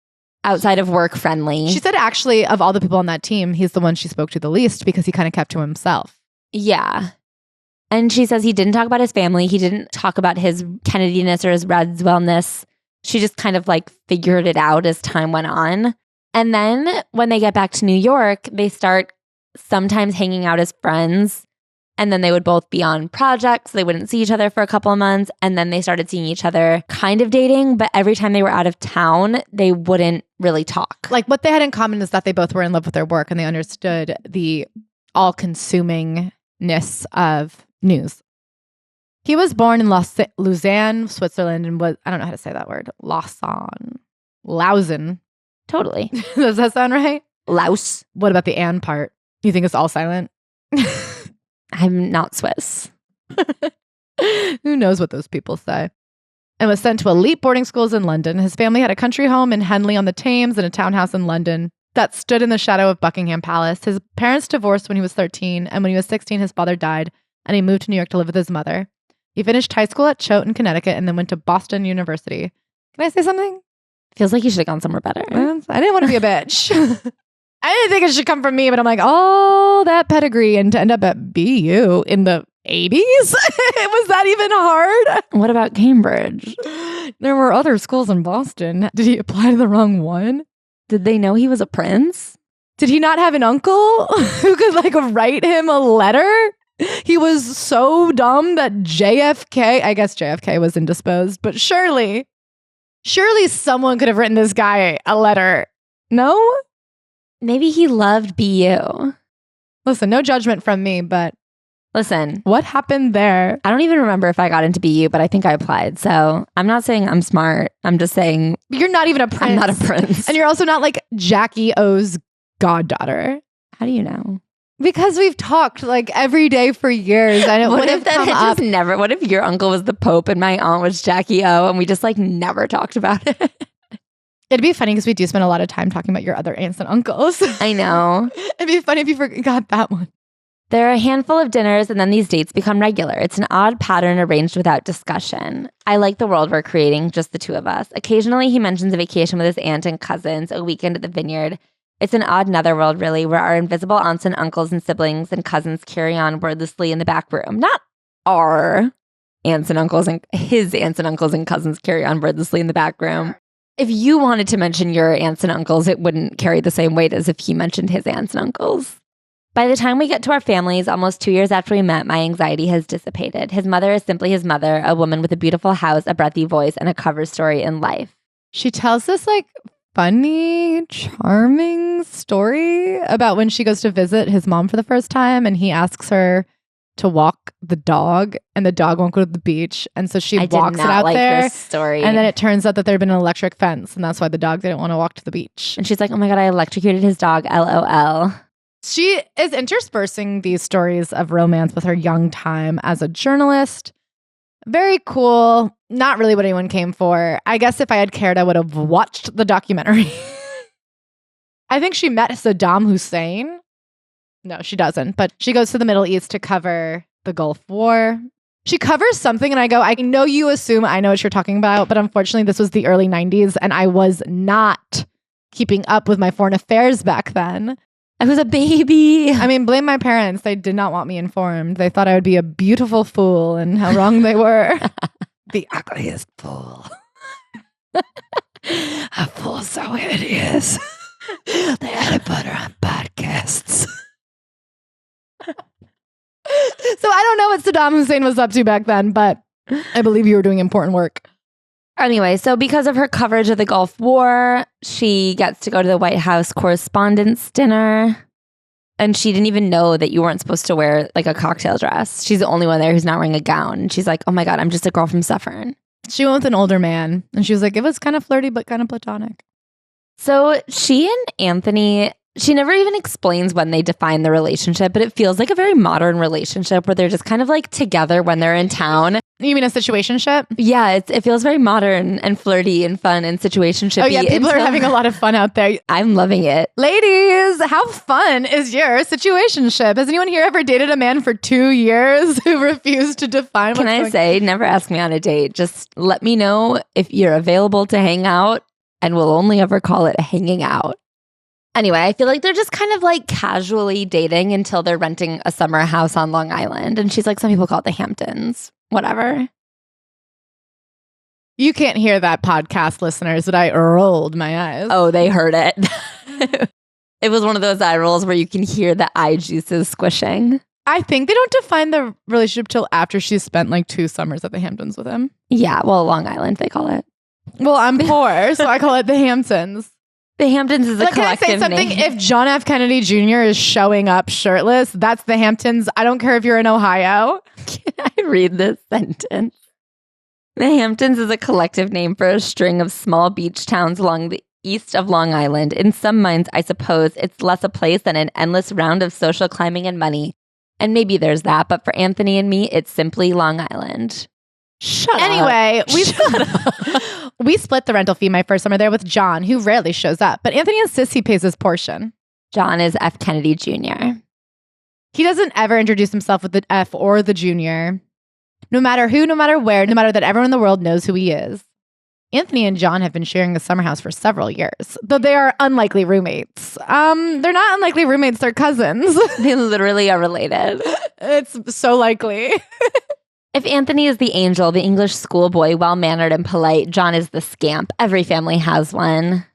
outside of work friendly. She said actually of all the people on that team, he's the one she spoke to the least because he kind of kept to himself. Yeah. And she says he didn't talk about his family. He didn't talk about his Kennedy-ness or his Radziwill-ness. She just kind of like figured it out as time went on. And then when they get back to New York, they start sometimes hanging out as friends. And then they would both be on projects. They wouldn't see each other for a couple of months. And then they started seeing each other kind of dating. But every time they were out of town, they wouldn't really talk. Like what they had in common is that they both were in love with their work and they understood the all-consumingness of news. He was born in Lausanne, Switzerland, and was, I don't know how to say that word, Lausanne. Totally. Does that sound right? Laos. What about the "and" part? You think it's all silent? I'm not Swiss. Who knows what those people say? And was sent to elite boarding schools in London. His family had a country home in Henley on the Thames and a townhouse in London that stood in the shadow of Buckingham Palace. His parents divorced when he was 13, and when he was 16, his father died, and he moved to New York to live with his mother. He finished high school at Choate in Connecticut and then went to Boston University. Can I say something? Feels like you should have gone somewhere better. I didn't want to be a bitch. I didn't think it should come from me, but I'm like, oh, that pedigree and to end up at BU in the 80s? Was that even hard? What about Cambridge? There were other schools in Boston. Did he apply to the wrong one? Did they know he was a prince? Did he not have an uncle who could like write him a letter? He was so dumb that I guess JFK was indisposed, but surely someone could have written this guy a letter. No? Maybe he loved BU. Listen, no judgment from me, but listen, what happened there? I don't even remember if I got into BU, but I think I applied. So I'm not saying I'm smart. I'm just saying you're not even a prince. I'm not a prince. And you're also not like Jackie O's goddaughter. How do you know? Because we've talked like every day for years. And what if that had just never, what if your uncle was the Pope and my aunt was Jackie O and we just like never talked about it? It'd be funny because we do spend a lot of time talking about your other aunts and uncles. I know. It'd be funny if you forgot that one. There are a handful of dinners and then these dates become regular. It's an odd pattern arranged without discussion. I like the world we're creating, just the two of us. Occasionally he mentions a vacation with his aunt and cousins, a weekend at the vineyard. It's an odd netherworld, really, where our invisible aunts and uncles and siblings and cousins carry on wordlessly in the back room. Not our aunts and uncles and his aunts and uncles and cousins carry on wordlessly in the back room. If you wanted to mention your aunts and uncles, it wouldn't carry the same weight as if he mentioned his aunts and uncles. By the time we get to our families, almost 2 years after we met, my anxiety has dissipated. His mother is simply his mother, a woman with a beautiful house, a breathy voice, and a cover story in life. She tells this like funny, charming story about when she goes to visit his mom for the first time and he asks her to walk the dog and the dog won't go to the beach. And so she walks it out there. This story. And then it turns out that there'd been an electric fence and that's why the dog didn't want to walk to the beach. And she's like, oh my God, I electrocuted his dog, LOL. She is interspersing these stories of romance with her young time as a journalist. Very cool. Not really what anyone came for. I guess if I had cared, I would have watched the documentary. I think she met Saddam Hussein. No, she doesn't. But she goes to the Middle East to cover the Gulf War. She covers something and I go, I know you assume I know what you're talking about, but unfortunately this was the early 90s and I was not keeping up with my foreign affairs back then. I was a baby. I mean, blame my parents. They did not want me informed. They thought I would be a beautiful fool and how wrong they were. The ugliest fool. A fool so hideous. They had to put her on podcasts. So I don't know what Saddam Hussein was up to back then, but I believe you were doing important work. Anyway, so because of her coverage of the Gulf War, she gets to go to the White House Correspondents' Dinner. And she didn't even know that you weren't supposed to wear like a cocktail dress. She's the only one there who's not wearing a gown. And she's like, oh my God, I'm just a girl from Suffern. She went with an older man. And she was like, it was kind of flirty, but kind of platonic. So she and Anthony, she never even explains when they define the relationship, but it feels like a very modern relationship where they're just kind of like together when they're in town. You mean a situationship? Yeah, it feels very modern and flirty and fun and situationship-y. Oh yeah, people are having a lot of fun out there. I'm loving it. Ladies, how fun is your situationship? Has anyone here ever dated a man for 2 years who refused to define Can I say, never ask me on a date. Just let me know if you're available to hang out and we'll only ever call it hanging out. Anyway, I feel like they're just kind of like casually dating until they're renting a summer house on Long Island. And she's like, some people call it the Hamptons. Whatever. You can't hear that, podcast listeners, but I rolled my eyes. Oh, they heard it. It was one of those eye rolls where you can hear the eye juices squishing. I think they don't define the relationship till after she's spent like 2 summers at the Hamptons with him. Yeah, well, Long Island, they call it. Well, I'm poor, so I call it the Hamptons. The Hamptons is a collective name. Can I say something? Name. If John F. Kennedy Jr. is showing up shirtless, that's the Hamptons. I don't care if you're in Ohio. Can I read this sentence? The Hamptons is a collective name for a string of small beach towns along the east of Long Island. In some minds, I suppose, it's less a place than an endless round of social climbing and money. And maybe there's that, but for Anthony and me, it's simply Long Island. Anyway, we split the rental fee my first summer there with John, who rarely shows up. But Anthony insists he pays his portion. John is F. Kennedy Jr. He doesn't ever introduce himself with the F or the Jr. No matter who, no matter where, no matter that everyone in the world knows who he is. Anthony and John have been sharing a summer house for several years, though they are unlikely roommates. They're not unlikely roommates, they're cousins. They literally are related. It's so likely. If Anthony is the angel, the English schoolboy, well-mannered and polite, John is the scamp. Every family has one.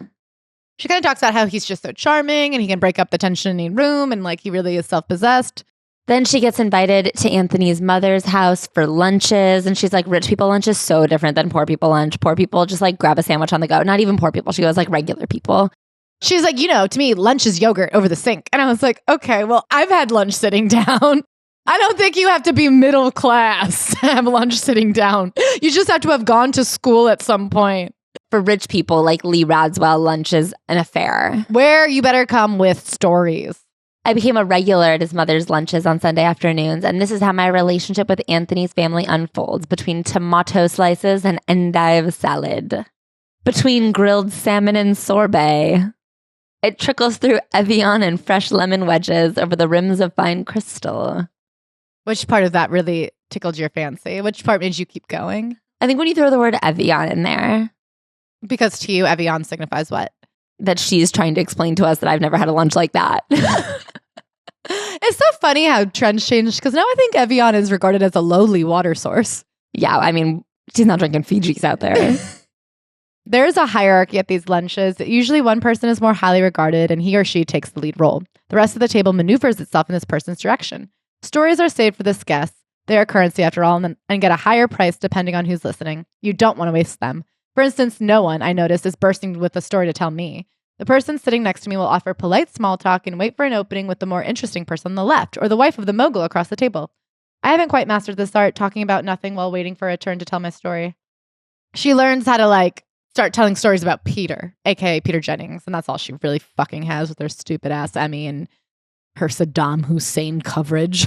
She kind of talks about how he's just so charming and he can break up the tension in a room and like he really is self-possessed. Then she gets invited to Anthony's mother's house for lunches. And she's like, rich people lunch is so different than poor people lunch. Poor people just like grab a sandwich on the go. Not even poor people. She goes like regular people. She's like, to me, lunch is yogurt over the sink. And I was like, okay, well, I've had lunch sitting down. I don't think you have to be middle class to have lunch sitting down. You just have to have gone to school at some point. For rich people like Lee Radziwill, lunch is an affair. Where you better come with stories. I became a regular at his mother's lunches on Sunday afternoons, and this is how my relationship with Anthony's family unfolds between tomato slices and endive salad. Between grilled salmon and sorbet. It trickles through Evian and fresh lemon wedges over the rims of fine crystal. Which part of that really tickled your fancy? Which part made you keep going? I think when you throw the word Evian in there. Because to you, Evian signifies what? That she's trying to explain to us that I've never had a lunch like that. It's so funny how trends change because now I think Evian is regarded as a lowly water source. Yeah, I mean, she's not drinking Fiji's out there. There's a hierarchy at these lunches. Usually one person is more highly regarded and he or she takes the lead role. The rest of the table maneuvers itself in this person's direction. Stories are saved for this guest. They are currency after all and get a higher price depending on who's listening. You don't want to waste them. For instance, no one, I noticed, is bursting with a story to tell me. The person sitting next to me will offer polite small talk and wait for an opening with the more interesting person on the left or the wife of the mogul across the table. I haven't quite mastered this art, talking about nothing while waiting for a turn to tell my story. She learns how to start telling stories about Peter, aka Peter Jennings, and that's all she really fucking has with her stupid ass Emmy and her Saddam Hussein coverage.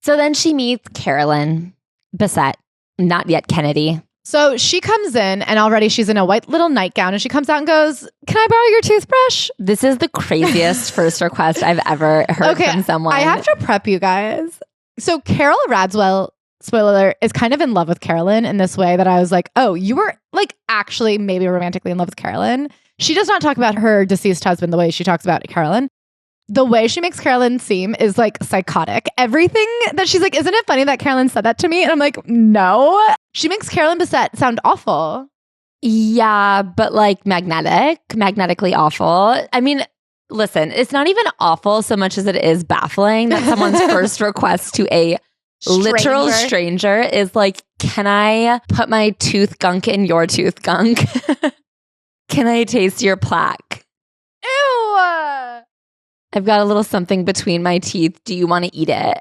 So then she meets Carolyn, Bissett, not yet Kennedy. So she comes in and already she's in a white little nightgown and she comes out and goes, "Can I borrow your toothbrush?" This is the craziest first request I've ever heard from someone. I have to prep you guys. So Carole Radziwill, spoiler alert, is kind of in love with Carolyn in this way that I was like, oh, you were actually maybe romantically in love with Carolyn. She does not talk about her deceased husband the way she talks about Carolyn. The way she makes Carolyn seem is psychotic. Everything that she's like, isn't it funny that Carolyn said that to me? And I'm like, no. She makes Carolyn Bissett sound awful. Yeah, but magnetically awful. I mean, listen, it's not even awful so much as it is baffling that someone's first request to a literal stranger is can I put my tooth gunk in your tooth gunk? Can I taste your plaque? Ew. I've got a little something between my teeth. Do you want to eat it?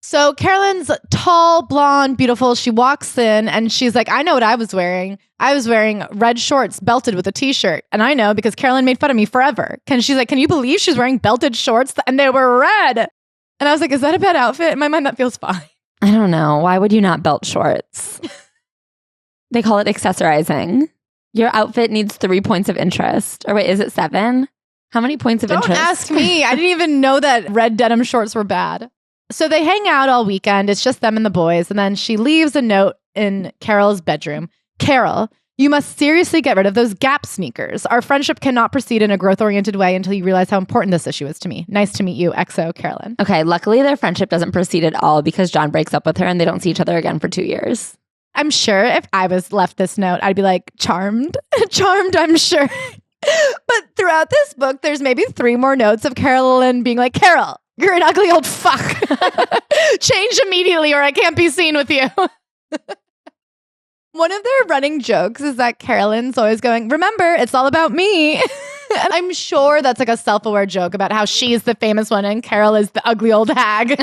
So Carolyn's tall, blonde, beautiful. She walks in and she's like, I know what I was wearing. I was wearing red shorts belted with a t-shirt. And I know because Carolyn made fun of me forever. She's like, can you believe she's wearing belted shorts and they were red? And I was like, is that a bad outfit? In my mind, that feels fine. I don't know. Why would you not belt shorts? They call it accessorizing. Your outfit needs 3 points of interest. Or wait, is it 7? How many points of interest? Don't ask me. I didn't even know that red denim shorts were bad. So they hang out all weekend. It's just them and the boys. And then she leaves a note in Carol's bedroom. Carole, you must seriously get rid of those Gap sneakers. Our friendship cannot proceed in a growth-oriented way until you realize how important this issue is to me. Nice to meet you, XO, Carolyn. Okay, luckily their friendship doesn't proceed at all because John breaks up with her and they don't see each other again for 2 years. I'm sure if I was left this note, I'd be like, charmed. Charmed, I'm sure. But throughout this book, there's maybe 3 more notes of Carolyn being like, Carole, you're an ugly old fuck. Change immediately or I can't be seen with you. One of their running jokes is that Carolyn's always going, remember, it's all about me. And I'm sure that's a self-aware joke about how she's the famous one and Carole is the ugly old hag.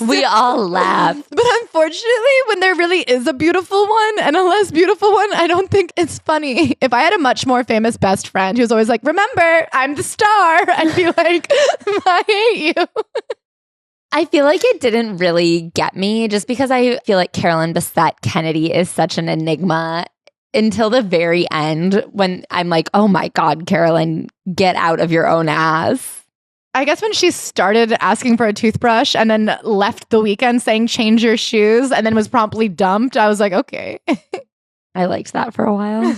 We all laugh. But unfortunately, when there really is a beautiful one and a less beautiful one, I don't think it's funny. If I had a much more famous best friend who was always like, remember, I'm the star, I'd be like, I hate you. I feel like it didn't really get me just because I feel like Carolyn Bissett Kennedy is such an enigma until the very end when I'm like, oh my God, Carolyn, get out of your own ass. I guess when she started asking for a toothbrush and then left the weekend saying change your shoes and then was promptly dumped, I was like, okay. I liked that for a while.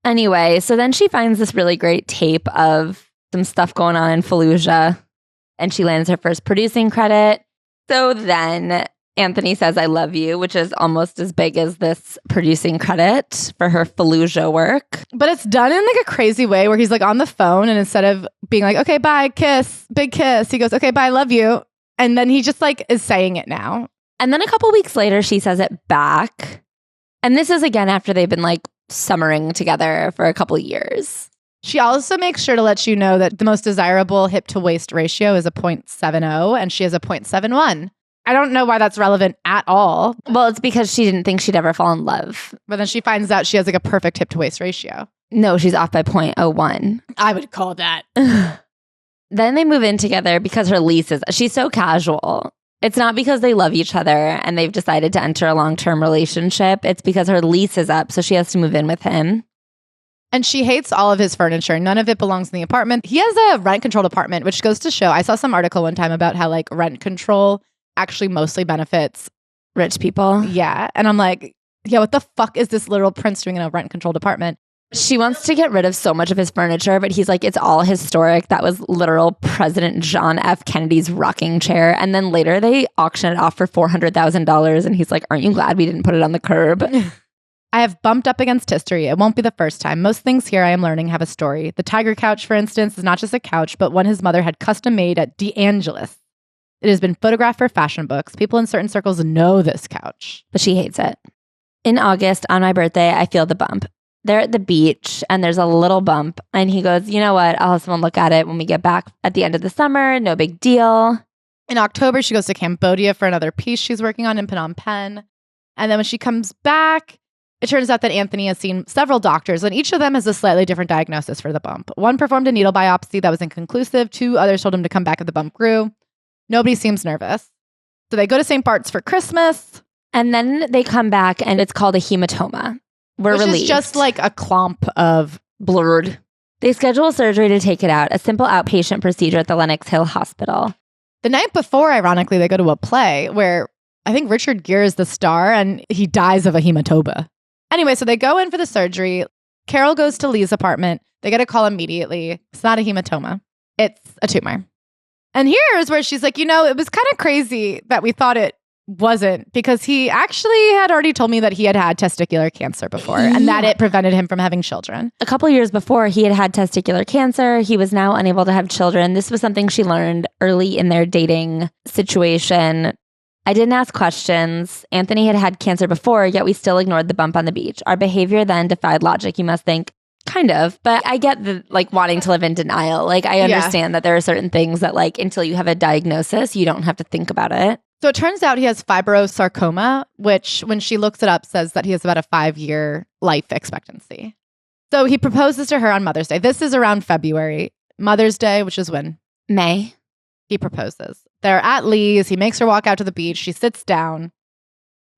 Anyway, so then she finds this really great tape of some stuff going on in Fallujah and she lands her first producing credit. So then Anthony says, I love you, which is almost as big as this producing credit for her Fallujah work. But it's done in like a crazy way where he's like on the phone and instead of being like, okay, bye, kiss, big kiss, he goes, okay, bye, love you. And then he just like is saying it now. And then a couple weeks later, she says it back. And this is again after they've been like summering together for a couple years. She also makes sure to let you know that the most desirable hip to waist ratio is a 0.70 and she has a 0.71. I don't know why that's relevant at all. Well, it's because she didn't think she'd ever fall in love. But then she finds out she has like a perfect hip to waist ratio. No, she's off by 0.01. I would call that. Then they move in together because her lease is, she's so casual. It's not because they love each other and they've decided to enter a long-term relationship. It's because her lease is up, so she has to move in with him. And she hates all of his furniture. None of it belongs in the apartment. He has a rent-controlled apartment, which goes to show, I saw some article one time about how like rent control actually mostly benefits rich people. Yeah. And I'm like, yeah, what the fuck is this literal prince doing in a rent-controlled apartment? She wants to get rid of so much of his furniture, but he's like, it's all historic. That was literal President John F. Kennedy's rocking chair. And then later they auction it off for $400,000. And he's like, aren't you glad we didn't put it on the curb? I have bumped up against history. It won't be the first time. Most things here I am learning have a story. The tiger couch, for instance, is not just a couch, but one his mother had custom made at DeAngelis. It has been photographed for fashion books. People in certain circles know this couch. But she hates it. In August, on my birthday, I feel the bump. They're at the beach and there's a little bump. And he goes, you know what? I'll have someone look at it when we get back at the end of the summer. No big deal. In October, she goes to Cambodia for another piece she's working on in Phnom Penh. And then when she comes back, it turns out that Anthony has seen several doctors, and each of them has a slightly different diagnosis for the bump. One performed a needle biopsy that was inconclusive. 2 others told him to come back if the bump grew. Nobody seems nervous. So they go to St. Bart's for Christmas. And then they come we're and it's called a hematoma. We're relieved. Which is just like a clump of blurred. They schedule surgery to take it out, a simple outpatient procedure at the Lenox Hill Hospital. The night before, ironically, they go to a play where I think Richard Gere is the star and he dies of a hematoma. Anyway, so they go in for the surgery. Carole goes to Lee's apartment. They get a call immediately. It's not a hematoma. It's a tumor. And here's where she's like, you know, it was kind of crazy that we thought it wasn't, because he actually had already told me that he had had testicular cancer before and that it prevented him from having children. A couple years before, he had testicular cancer. He was now unable to have children. This was something she learned early in their dating situation. I didn't ask questions. Anthony had cancer before, yet we still ignored the bump on the beach. Our behavior then defied logic, you must think. Kind of, but I get the wanting to live in denial. Like, I understand that there are certain things that until you have a diagnosis, you don't have to think about it. So it turns out he has fibrosarcoma, which when she looks it up says that he has about a 5-year life expectancy. So he proposes to her on Mother's Day. This is around February. Mother's Day, which is when? May. He proposes. They're at Lee's. He makes her walk out to the beach. She sits down.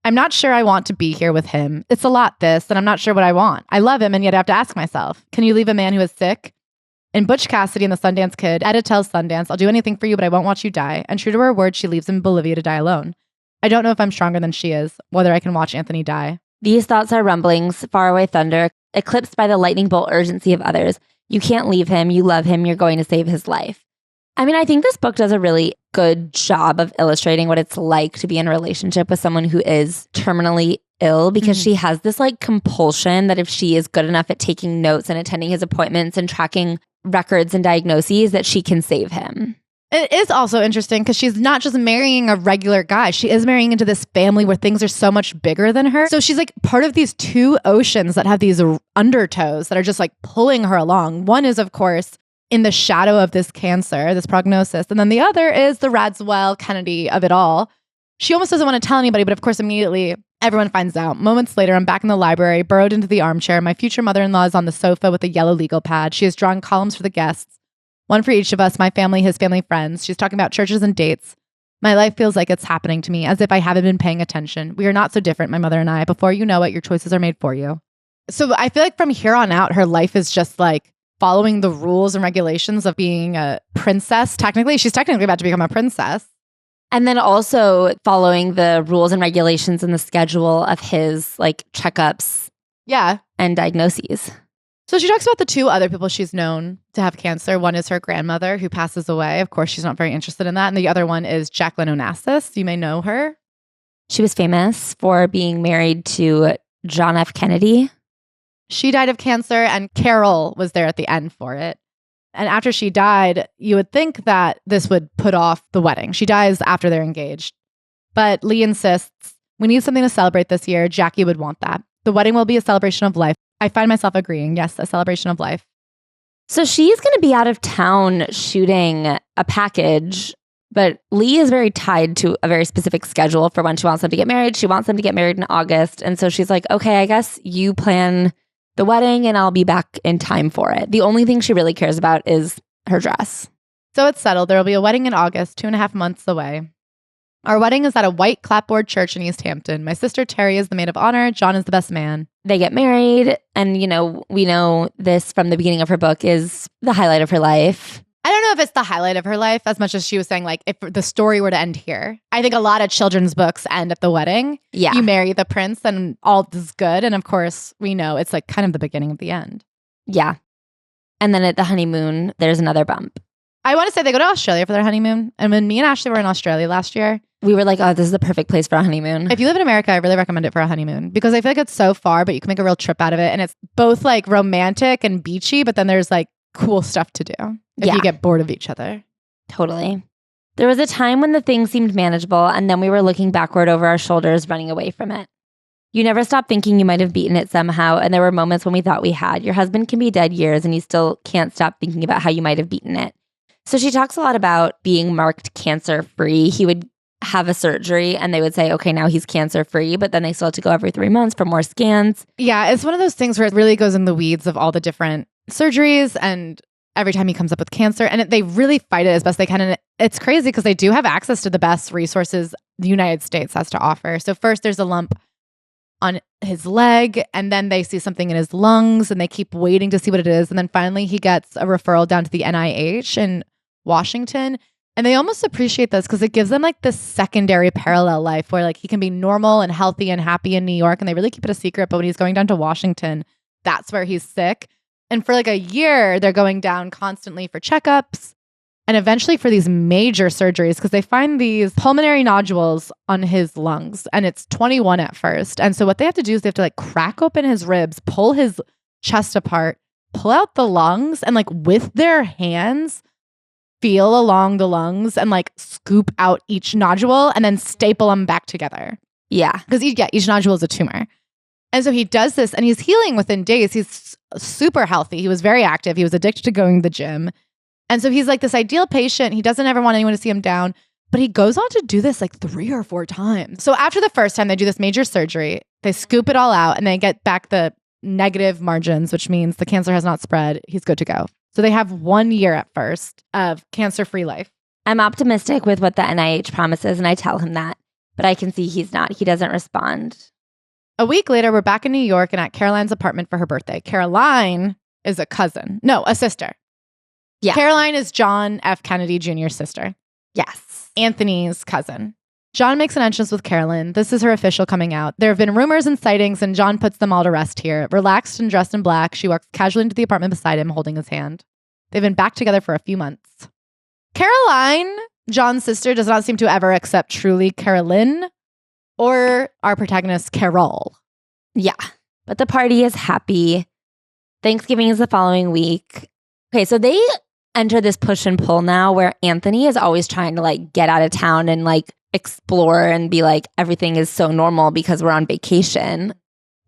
I'm not sure I want to be here with him. It's a lot, this, and I'm not sure what I want. I love him, and yet I have to ask myself, can you leave a man who is sick? In Butch Cassidy and the Sundance Kid, Etta tells Sundance, I'll do anything for you, but I won't watch you die. And true to her word, she leaves him in Bolivia to die alone. I don't know if I'm stronger than she is, whether I can watch Anthony die. These thoughts are rumblings, faraway thunder, eclipsed by the lightning bolt urgency of others. You can't leave him. You love him. You're going to save his life. I mean, I think this book does a really good job of illustrating what it's like to be in a relationship with someone who is terminally ill, because she has this compulsion that if she is good enough at taking notes and attending his appointments and tracking records and diagnoses, that she can save him. It is also interesting because she's not just marrying a regular guy. She is marrying into this family where things are so much bigger than her. So she's part of these 2 oceans that have these undertows that are just pulling her along. One is, of course, in the shadow of this cancer, this prognosis. And then the other is the Radziwill Kennedy of it all. She almost doesn't want to tell anybody, but of course, immediately everyone finds out. Moments later, I'm back in the library, burrowed into the armchair. My future mother-in-law is on the sofa with a yellow legal pad. She has drawn columns for the guests, one for each of us, my family, his family, friends. She's talking about churches and dates. My life feels like it's happening to me, as if I haven't been paying attention. We are not so different, my mother and I. Before you know it, your choices are made for you. So I feel like from here on out, her life is just following the rules and regulations of being a princess. She's technically about to become a princess. And then also following the rules and regulations and the schedule of his like checkups and diagnoses. So she talks about the two other people she's known to have cancer. One is her grandmother who passes away. Of course, she's not very interested in that. And the other one is Jacqueline Onassis. You may know her. She was famous for being married to John F. Kennedy. She died of cancer, and Carole was there at the end for it. And after she died, you would think that this would put off the wedding. She dies after they're engaged. But Lee insists, we need something to celebrate this year. Jackie would want that. The wedding will be a celebration of life. I find myself agreeing. Yes, a celebration of life. So she's going to be out of town shooting a package, but Lee is very tied to a very specific schedule for when she wants them to get married. She wants them to get married in August. And so she's like, okay, I guess you plan the wedding and I'll be back in time for it. The only thing she really cares about is her dress. So it's settled. There will be a wedding in August, 2.5 months away. Our wedding is at a white clapboard church in East Hampton. My sister Terry is the maid of honor. John is the best man. They get married. And, you know, we know this from the beginning of her book is the highlight of her life. I don't know if it's the highlight of her life as much as she was saying, like, if the story were to end here. I think a lot of children's books end at the wedding. Yeah. You marry the prince and all is good. And of course, we know it's like kind of the beginning of the end. Yeah. And then at the honeymoon, there's another bump. I want to say they go to Australia for their honeymoon. And when me and Ashley were in Australia last year, we were like, oh, this is the perfect place for a honeymoon. If you live in America, I really recommend it for a honeymoon because I feel like it's so far, but you can make a real trip out of it. And it's both like romantic and beachy, but then there's like cool stuff to do if you get bored of each other. Totally. There was a time when the thing seemed manageable, and then we were looking backward over our shoulders, running away from it. You never stopped thinking you might have beaten it somehow, and there were moments when we thought we had. Your husband can be dead years, and you still can't stop thinking about how you might have beaten it. So she talks a lot about being marked cancer-free. He would have a surgery, and they would say, okay, now he's cancer-free, but then they still have to go every 3 months for more scans. Yeah, it's one of those things where it really goes in the weeds of all the different surgeries and every time he comes up with cancer, and they really fight it as best they can. And it's crazy because they do have access to the best resources the United States has to offer. So first there's a lump on his leg, and then they see something in his lungs, and they keep waiting to see what it is. And then finally he gets a referral down to the NIH in Washington. And they almost appreciate this because it gives them like this secondary parallel life where like he can be normal and healthy and happy in New York, and they really keep it a secret. But when he's going down to Washington, that's where he's sick. And for like a year, they're going down constantly for checkups and eventually for these major surgeries because they find these pulmonary nodules on his lungs, and it's 21 at first. And so what they have to do is they have to like crack open his ribs, pull his chest apart, pull out the lungs, and like with their hands, feel along the lungs and like scoop out each nodule and then staple them back together. Yeah. Because each nodule is a tumor. And so he does this and he's healing within days. He's super healthy. He was very active. He was addicted to going to the gym. And so he's like this ideal patient. He doesn't ever want anyone to see him down, but he goes on to do this like 3 or 4 times. So after the first time they do this major surgery, they scoop it all out and they get back the negative margins, which means the cancer has not spread. He's good to go. So they have 1 year at first of cancer-free life. I'm optimistic with what the NIH promises, and I tell him that, but I can see he's not. He doesn't respond. A week later, we're back in New York and at Caroline's apartment for her birthday. Caroline is a sister. Yeah. Caroline is John F. Kennedy Jr.'s sister. Yes. Anthony's cousin. John makes an entrance with Carolyn. This is her official coming out. There have been rumors and sightings, and John puts them all to rest here. Relaxed and dressed in black, she walks casually into the apartment beside him, holding his hand. They've been back together for a few months. Caroline, John's sister, does not seem to ever accept truly Carolyn or our protagonist, Carole. Yeah. But the party is happy. Thanksgiving is the following week. Okay, so they enter this push and pull now where Anthony is always trying to like get out of town and like explore and be like, everything is so normal because we're on vacation.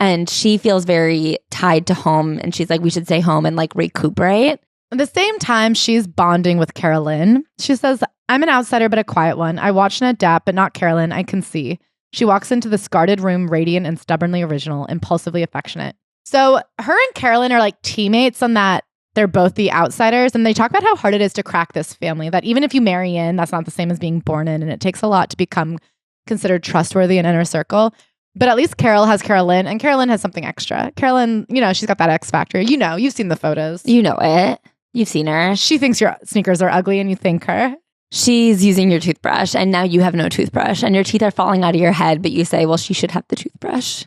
And she feels very tied to home. And she's like, we should stay home and like recuperate. At the same time, she's bonding with Carolyn. She says, I'm an outsider, but a quiet one. I watch and adapt, but not Carolyn. I can see. She walks into this guarded room, radiant and stubbornly original, impulsively affectionate. So her and Carolyn are like teammates on that. They're both the outsiders, and they talk about how hard it is to crack this family, that even if you marry in, that's not the same as being born in, and it takes a lot to become considered trustworthy in inner circle. But at least Carole has Carolyn, and Carolyn has something extra. Carolyn, she's got that X factor. You've seen the photos. You know it. You've seen her. She thinks your sneakers are ugly and you thank her. She's using your toothbrush and now you have no toothbrush and your teeth are falling out of your head, but you say, well, she should have the toothbrush.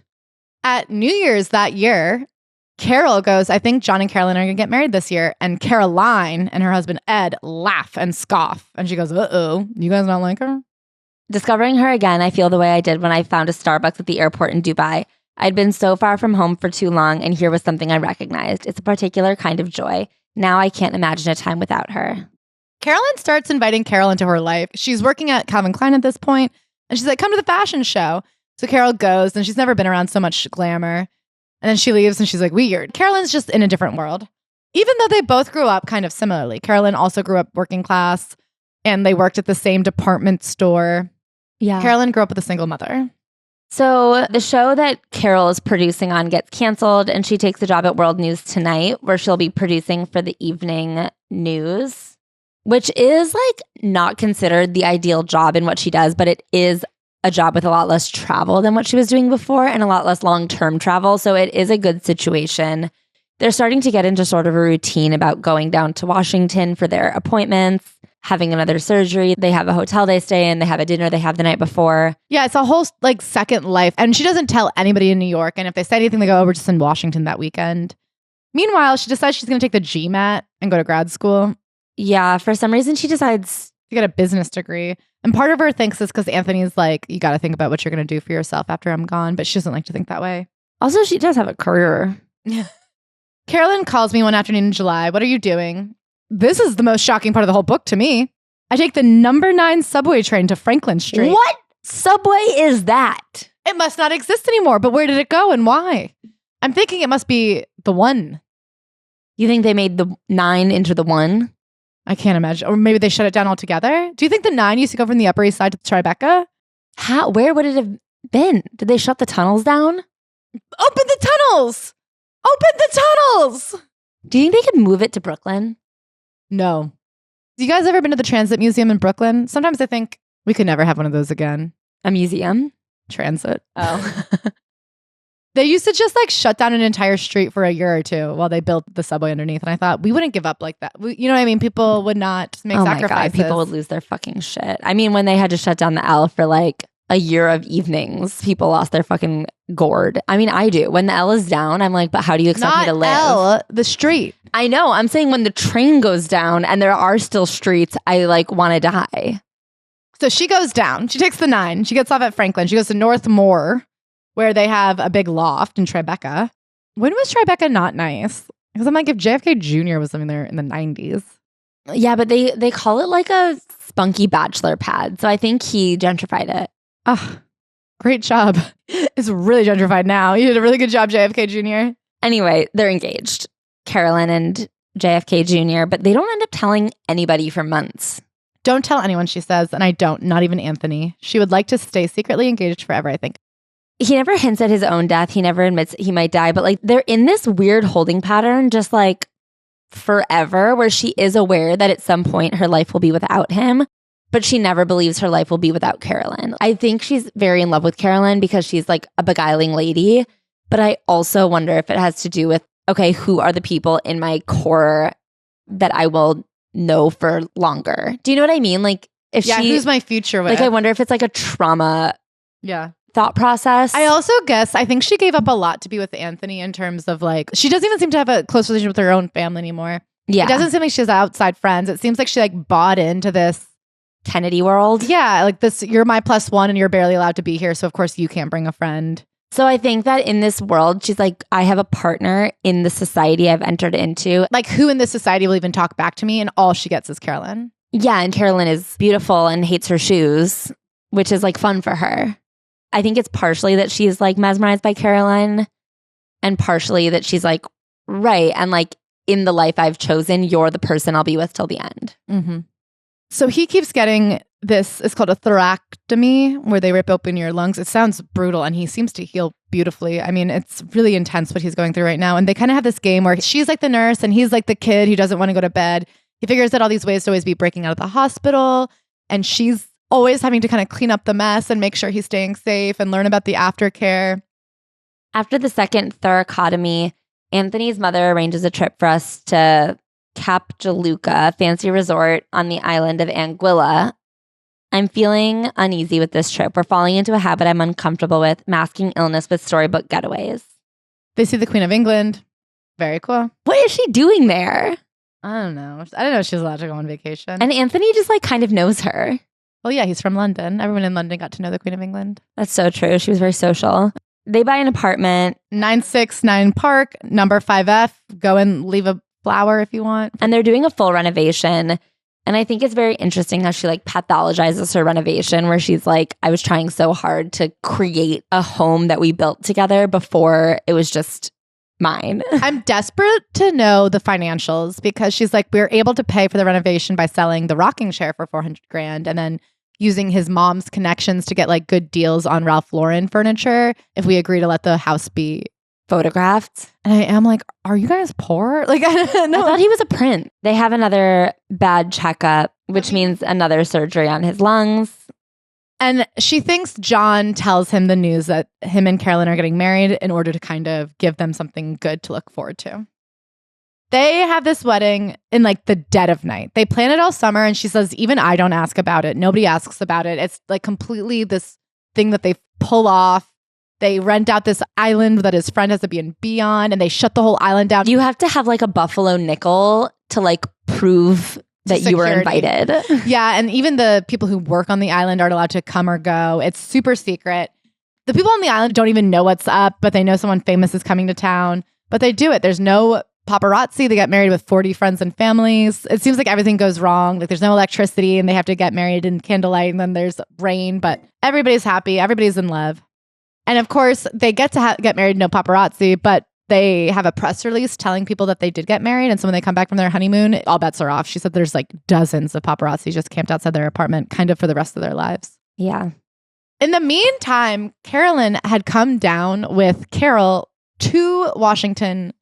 At New Year's that year, Carole goes, I think John and Carolyn are going to get married this year. And Caroline and her husband, Ed, laugh and scoff. And she goes, uh-oh, you guys don't like her? Discovering her again, I feel the way I did when I found a Starbucks at the airport in Dubai. I'd been so far from home for too long, and here was something I recognized. It's a particular kind of joy. Now I can't imagine a time without her. Carolyn starts inviting Carole into her life. She's working at Calvin Klein at this point, and she's like, come to the fashion show. So Carole goes, and she's never been around so much glamour. And then she leaves, and she's like, weird. Carolyn's just in a different world. Even though they both grew up kind of similarly. Carolyn also grew up working class, and they worked at the same department store. Yeah. Carolyn grew up with a single mother. So the show that Carole is producing on gets canceled, and she takes a job at World News Tonight, where she'll be producing for the evening news, which is like not considered the ideal job in what she does, but it is a job with a lot less travel than what she was doing before and a lot less long-term travel. So it is a good situation. They're starting to get into sort of a routine about going down to Washington for their appointments, having another surgery. They have a hotel they stay in. They have a dinner they have the night before. Yeah, it's a whole like second life. And she doesn't tell anybody in New York. And if they say anything, they go, we're just in Washington that weekend. Meanwhile, she decides she's going to take the GMAT and go to grad school. Yeah, for some reason she decides to get a business degree. And part of her thinks it's because Anthony's like, you got to think about what you're going to do for yourself after I'm gone. But she doesn't like to think that way. Also, she does have a career. Yeah. Carolyn calls me one afternoon in July. What are you doing? This is the most shocking part of the whole book to me. I take the number 9 subway train to Franklin Street. What subway is that? It must not exist anymore. But where did it go and why? I'm thinking it must be the 1. You think they made the 9 into the 1? I can't imagine. Or maybe they shut it down altogether. Do you think the 9 used to go from the Upper East Side to Tribeca? How? Where would it have been? Did they shut the tunnels down? Open the tunnels! Open the tunnels! Do you think they could move it to Brooklyn? No. Have you guys ever been to the Transit Museum in Brooklyn? Sometimes I think we could never have one of those again. A museum? Transit. Oh. They used to just like shut down an entire street for a year or two while they built the subway underneath. And I thought we wouldn't give up like that. You know what I mean? People would not make sacrifices. My God, people would lose their fucking shit. I mean, when they had to shut down the L for like a year of evenings, people lost their fucking gourd. I mean, I do. When the L is down, I'm like, but how do you expect me to live? L, the street. I know. I'm saying when the train goes down and there are still streets, I like want to die. So she goes down. She takes the 9. She gets off at Franklin. She goes to Northmore, where they have a big loft in Tribeca. When was Tribeca not nice? Because I'm like, if JFK Jr. was living there in the 90s. Yeah, but they call it like a spunky bachelor pad. So I think he gentrified it. Oh, great job. It's really gentrified now. You did a really good job, JFK Jr. Anyway, they're engaged, Carolyn and JFK Jr., but they don't end up telling anybody for months. Don't tell anyone, she says, and I don't, not even Anthony. She would like to stay secretly engaged forever, I think. He never hints at his own death. He never admits he might die, but like they're in this weird holding pattern just like forever where she is aware that at some point her life will be without him, but she never believes her life will be without Carolyn. I think she's very in love with Carolyn because she's like a beguiling lady, but I also wonder if it has to do with, okay, who are the people in my core that I will know for longer? Do you know what I mean? Like if who's my future with? Like I wonder if it's like a trauma thought process. I think she gave up a lot to be with Anthony in terms of like, she doesn't even seem to have a close relationship with her own family anymore. Yeah. It doesn't seem like she has outside friends. It seems like she like bought into this Kennedy world. Yeah. Like this, you're my +1 and you're barely allowed to be here. So of course you can't bring a friend. So I think that in this world, she's like, I have a partner in the society I've entered into. Like who in this society will even talk back to me? And all she gets is Carolyn. Yeah. And Carolyn is beautiful and hates her shoes, which is like fun for her. I think it's partially that she's like mesmerized by Carolyn and partially that she's like, right. And like in the life I've chosen, you're the person I'll be with till the end. Mm-hmm. So he keeps getting this, it's called a thoracotomy, where they rip open your lungs. It sounds brutal and he seems to heal beautifully. I mean, it's really intense what he's going through right now. And they kind of have this game where she's like the nurse and he's like the kid who doesn't want to go to bed. He figures out all these ways to always be breaking out of the hospital. And she's always having to kind of clean up the mess and make sure he's staying safe and learn about the aftercare. After the second thoracotomy, Anthony's mother arranges a trip for us to Capjaluca, a fancy resort on the island of Anguilla. I'm feeling uneasy with this trip. We're falling into a habit I'm uncomfortable with, masking illness with storybook getaways. They see the Queen of England. Very cool. What is she doing there? I don't know. I don't know if she's allowed to go on vacation. And Anthony just like kind of knows her. Well, yeah, he's from London. Everyone in London got to know the Queen of England. That's so true. She was very social. They buy an apartment. 969 Park, number 5F. Go and leave a flower if you want. And they're doing a full renovation. And I think it's very interesting how she like pathologizes her renovation, where she's like, I was trying so hard to create a home that we built together before it was just mine. I'm desperate to know the financials because she's like, we were able to pay for the renovation by selling the rocking chair for $400,000 and then using his mom's connections to get like good deals on Ralph Lauren furniture if we agree to let the house be photographed. And I am like, are you guys poor? Like, I don't know. I thought he was a prince. They have another bad checkup, which means another surgery on his lungs. And she thinks John tells him the news that him and Carolyn are getting married in order to kind of give them something good to look forward to. They have this wedding in like the dead of night. They plan it all summer, and she says, even I don't ask about it. Nobody asks about it. It's like completely this thing that they pull off. They rent out this island that his friend has a B&B on, and they shut the whole island down. You have to have like a buffalo nickel to like prove that you were invited. Yeah, and even the people who work on the island aren't allowed to come or go. It's super secret. The people on the island don't even know what's up, but they know someone famous is coming to town. But they do it. There's no paparazzi. They get married with 40 friends and families. It seems like everything goes wrong. Like there's no electricity, and they have to get married in candlelight, and then there's rain, but everybody's happy. Everybody's in love. And of course, they get to get married, no paparazzi, but they have a press release telling people that they did get married. And so when they come back from their honeymoon, all bets are off. She said there's like dozens of paparazzi just camped outside their apartment kind of for the rest of their lives. Yeah. In the meantime, Carolyn had come down with Carole to Washington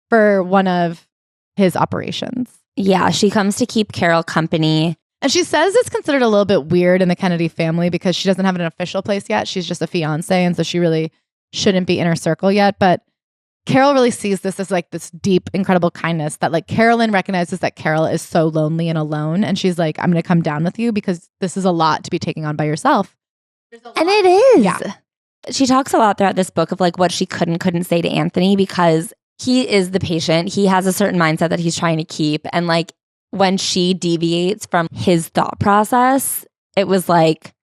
for one of his operations. Yeah, she comes to keep Carole company. And she says it's considered a little bit weird in the Kennedy family because she doesn't have an official place yet. She's just a fiance, and so she really shouldn't be in her circle yet. But Carole really sees this as like this deep, incredible kindness that like Carolyn recognizes that Carole is so lonely and alone. And she's like, I'm going to come down with you because this is a lot to be taking on by yourself. And it is. Yeah. She talks a lot throughout this book of like what she couldn't say to Anthony because he is the patient. He has a certain mindset that he's trying to keep. And like when she deviates from his thought process, it was like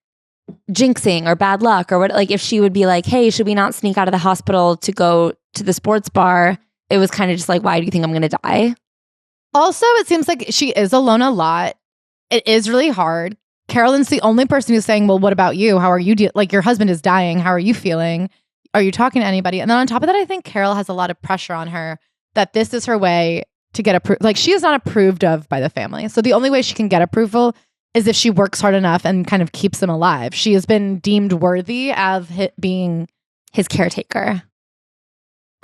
jinxing or bad luck or what. Like if she would be like, hey, should we not sneak out of the hospital to go to the sports bar? It was kind of just like, why do you think I'm going to die? Also, it seems like she is alone a lot. It is really hard. Carolyn's the only person who's saying, well, what about you? How are you? Like your husband is dying. How are you feeling? Are you talking to anybody? And then on top of that, I think Carole has a lot of pressure on her that this is her way to get approved. Like she is not approved of by the family. So the only way she can get approval is if she works hard enough and kind of keeps them alive. She has been deemed worthy of being his caretaker.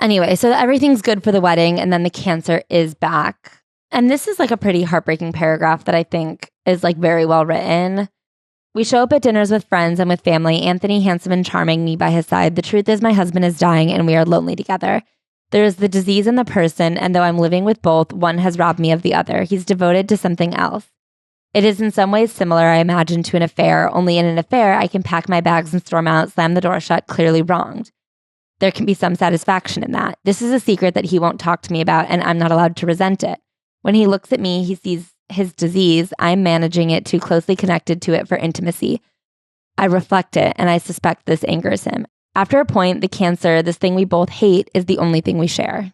Anyway, so everything's good for the wedding, and then the cancer is back. And this is like a pretty heartbreaking paragraph that I think is like very well written. We show up at dinners with friends and with family, Anthony handsome and charming, me by his side. The truth is my husband is dying and we are lonely together. There is the disease in the person, and though I'm living with both, one has robbed me of the other. He's devoted to something else. It is in some ways similar, I imagine, to an affair, only in an affair I can pack my bags and storm out, slam the door shut, clearly wronged. There can be some satisfaction in that. This is a secret that he won't talk to me about, and I'm not allowed to resent it. When he looks at me, he sees his disease. I'm managing it too closely connected to it for intimacy. I reflect it, and I suspect this angers him. After a point, the cancer, this thing we both hate, is the only thing we share.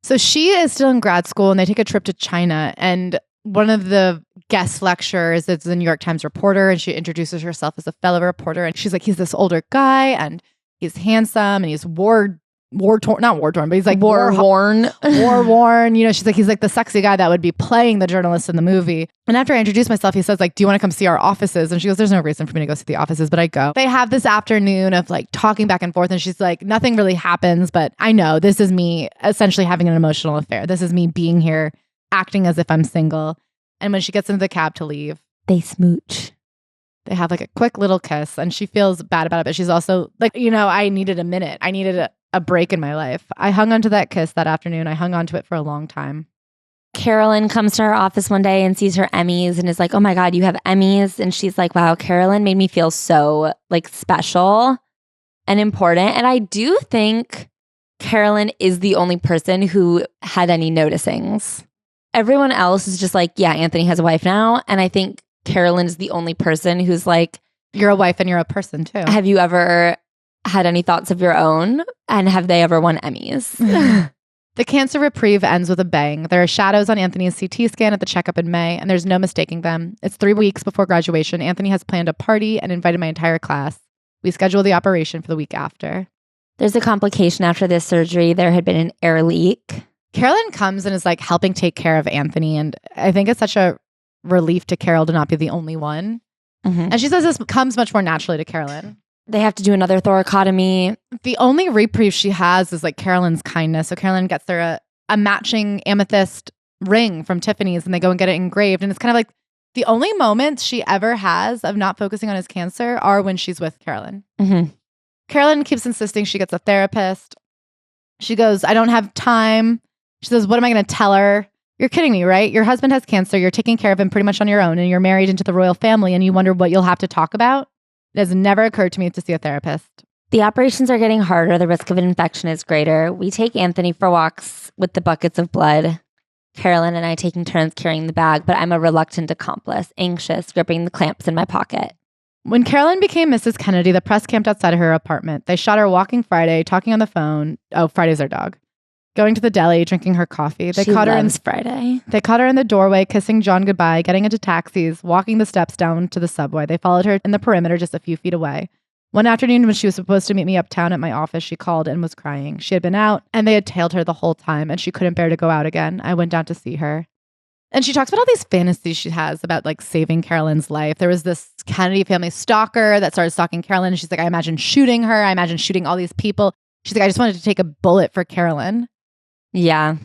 So she is still in grad school, and they take a trip to China, and one of the guest lecturers is the New York Times reporter, and she introduces herself as a fellow reporter, and she's like, he's this older guy, and he's handsome, and he's war-torn, not war-torn, but he's like war-worn. War-worn. You know, she's like, he's like the sexy guy that would be playing the journalist in the movie. And after I introduce myself, he says like, do you want to come see our offices? And she goes, there's no reason for me to go see the offices, but I go. They have this afternoon of like talking back and forth, and she's like, nothing really happens, but I know this is me essentially having an emotional affair. This is me being here, acting as if I'm single. And when she gets into the cab to leave, they smooch. They have like a quick little kiss and she feels bad about it, but she's also like, I needed a minute. I needed a break in my life. I hung onto that kiss that afternoon. I hung onto it for a long time. Carolyn comes to her office one day and sees her Emmys and is like, oh my God, you have Emmys. And she's like, wow, Carolyn made me feel so like special and important. And I do think Carolyn is the only person who had any noticings. Everyone else is just like, yeah, Anthony has a wife now. And I think Carolyn is the only person who's like, you're a wife and you're a person too. Have you ever had any thoughts of your own? And have they ever won Emmys? The cancer reprieve ends with a bang. There are shadows on Anthony's CT scan at the checkup in May, and there's no mistaking them. It's 3 weeks before graduation. Anthony has planned a party and invited my entire class. We scheduled the operation for the week after. There's a complication after this surgery. There had been an air leak. Carolyn comes and is like helping take care of Anthony, and I think it's such a relief to Carole to not be the only one. Mm-hmm. And she says this comes much more naturally to Carolyn. They have to do another thoracotomy. The only reprieve she has is like Carolyn's kindness. So Carolyn gets her a matching amethyst ring from Tiffany's and they go and get it engraved. And it's kind of like the only moments she ever has of not focusing on his cancer are when she's with Carolyn. Mm-hmm. Carolyn keeps insisting she gets a therapist. She goes, I don't have time. She says, what am I going to tell her? You're kidding me, right? Your husband has cancer. You're taking care of him pretty much on your own and you're married into the royal family and you wonder what you'll have to talk about? It has never occurred to me to see a therapist. The operations are getting harder. The risk of an infection is greater. We take Anthony for walks with the buckets of blood. Carolyn and I taking turns carrying the bag, but I'm a reluctant accomplice, anxious, gripping the clamps in my pocket. When Carolyn became Mrs. Kennedy, the press camped outside of her apartment. They shot her walking Friday, talking on the phone. Oh, Friday's our dog. Going to the deli, drinking her coffee. She loves Friday. They caught her in the doorway, kissing John goodbye, getting into taxis, walking the steps down to the subway. They followed her in the perimeter just a few feet away. One afternoon when she was supposed to meet me uptown at my office, she called and was crying. She had been out and they had tailed her the whole time and she couldn't bear to go out again. I went down to see her. And she talks about all these fantasies she has about like saving Carolyn's life. There was this Kennedy family stalker that started stalking Carolyn. And she's like, I imagine shooting her. I imagine shooting all these people. She's like, I just wanted to take a bullet for Carolyn. Yeah.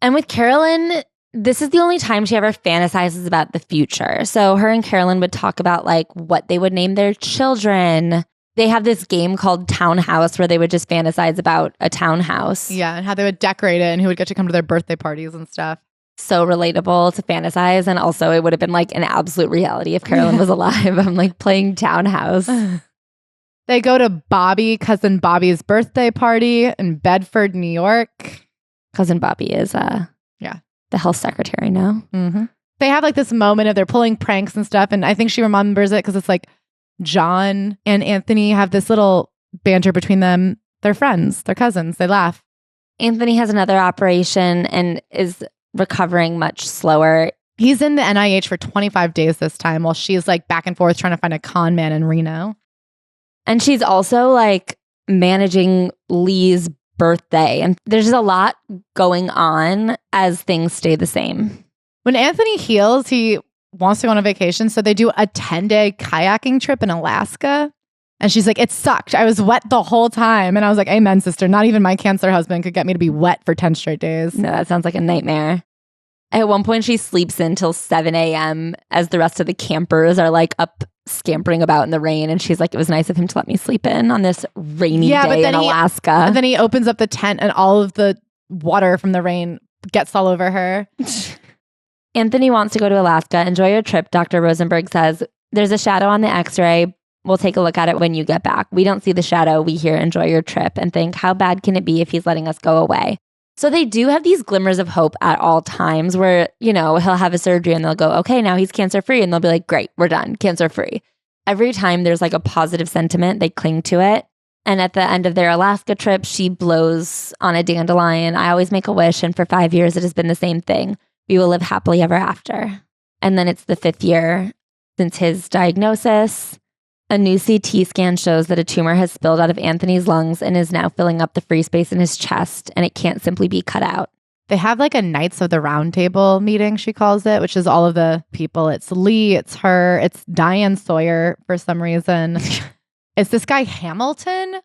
And with Carolyn, this is the only time she ever fantasizes about the future. So her and Carolyn would talk about like what they would name their children. They have this game called Townhouse where they would just fantasize about a townhouse. Yeah, and how they would decorate it and who would get to come to their birthday parties and stuff. So relatable to fantasize. And also it would have been like an absolute reality if Carolyn was alive. I'm like playing Townhouse. They go to cousin Bobby's birthday party in Bedford, New York. Cousin Bobby is the health secretary now. Mm-hmm. They have like this moment of they're pulling pranks and stuff. And I think she remembers it because it's like John and Anthony have this little banter between them. They're friends. They're cousins. They laugh. Anthony has another operation and is recovering much slower. He's in the NIH for 25 days this time while she's like back and forth trying to find a con man in Reno. And she's also like managing Lee's birthday. And there's just a lot going on as things stay the same. When Anthony heals, he wants to go on a vacation. So they do a 10-day kayaking trip in Alaska. And she's like, it sucked. I was wet the whole time. And I was like, amen, sister. Not even my cancer husband could get me to be wet for 10 straight days. No, that sounds like a nightmare. At one point, she sleeps in till 7 a.m. as the rest of the campers are like up scampering about in the rain. And she's like, it was nice of him to let me sleep in on this rainy day in Alaska. And then he opens up the tent and all of the water from the rain gets all over her. Anthony wants to go to Alaska. Enjoy your trip, Dr. Rosenberg says. There's a shadow on the x-ray. We'll take a look at it when you get back. We don't see the shadow. We hear enjoy your trip and think, how bad can it be if he's letting us go away? So they do have these glimmers of hope at all times where, he'll have a surgery and they'll go, okay, now he's cancer-free. And they'll be like, great, we're done, cancer-free. Every time there's like a positive sentiment, they cling to it. And at the end of their Alaska trip, she blows on a dandelion. I always make a wish. And for 5 years, it has been the same thing. We will live happily ever after. And then it's the 5th year since his diagnosis. A new CT scan shows that a tumor has spilled out of Anthony's lungs and is now filling up the free space in his chest, and it can't simply be cut out. They have like a Knights of the Round Table meeting, she calls it, which is all of the people. It's Lee, it's her, it's Diane Sawyer for some reason. It's this guy Hamilton,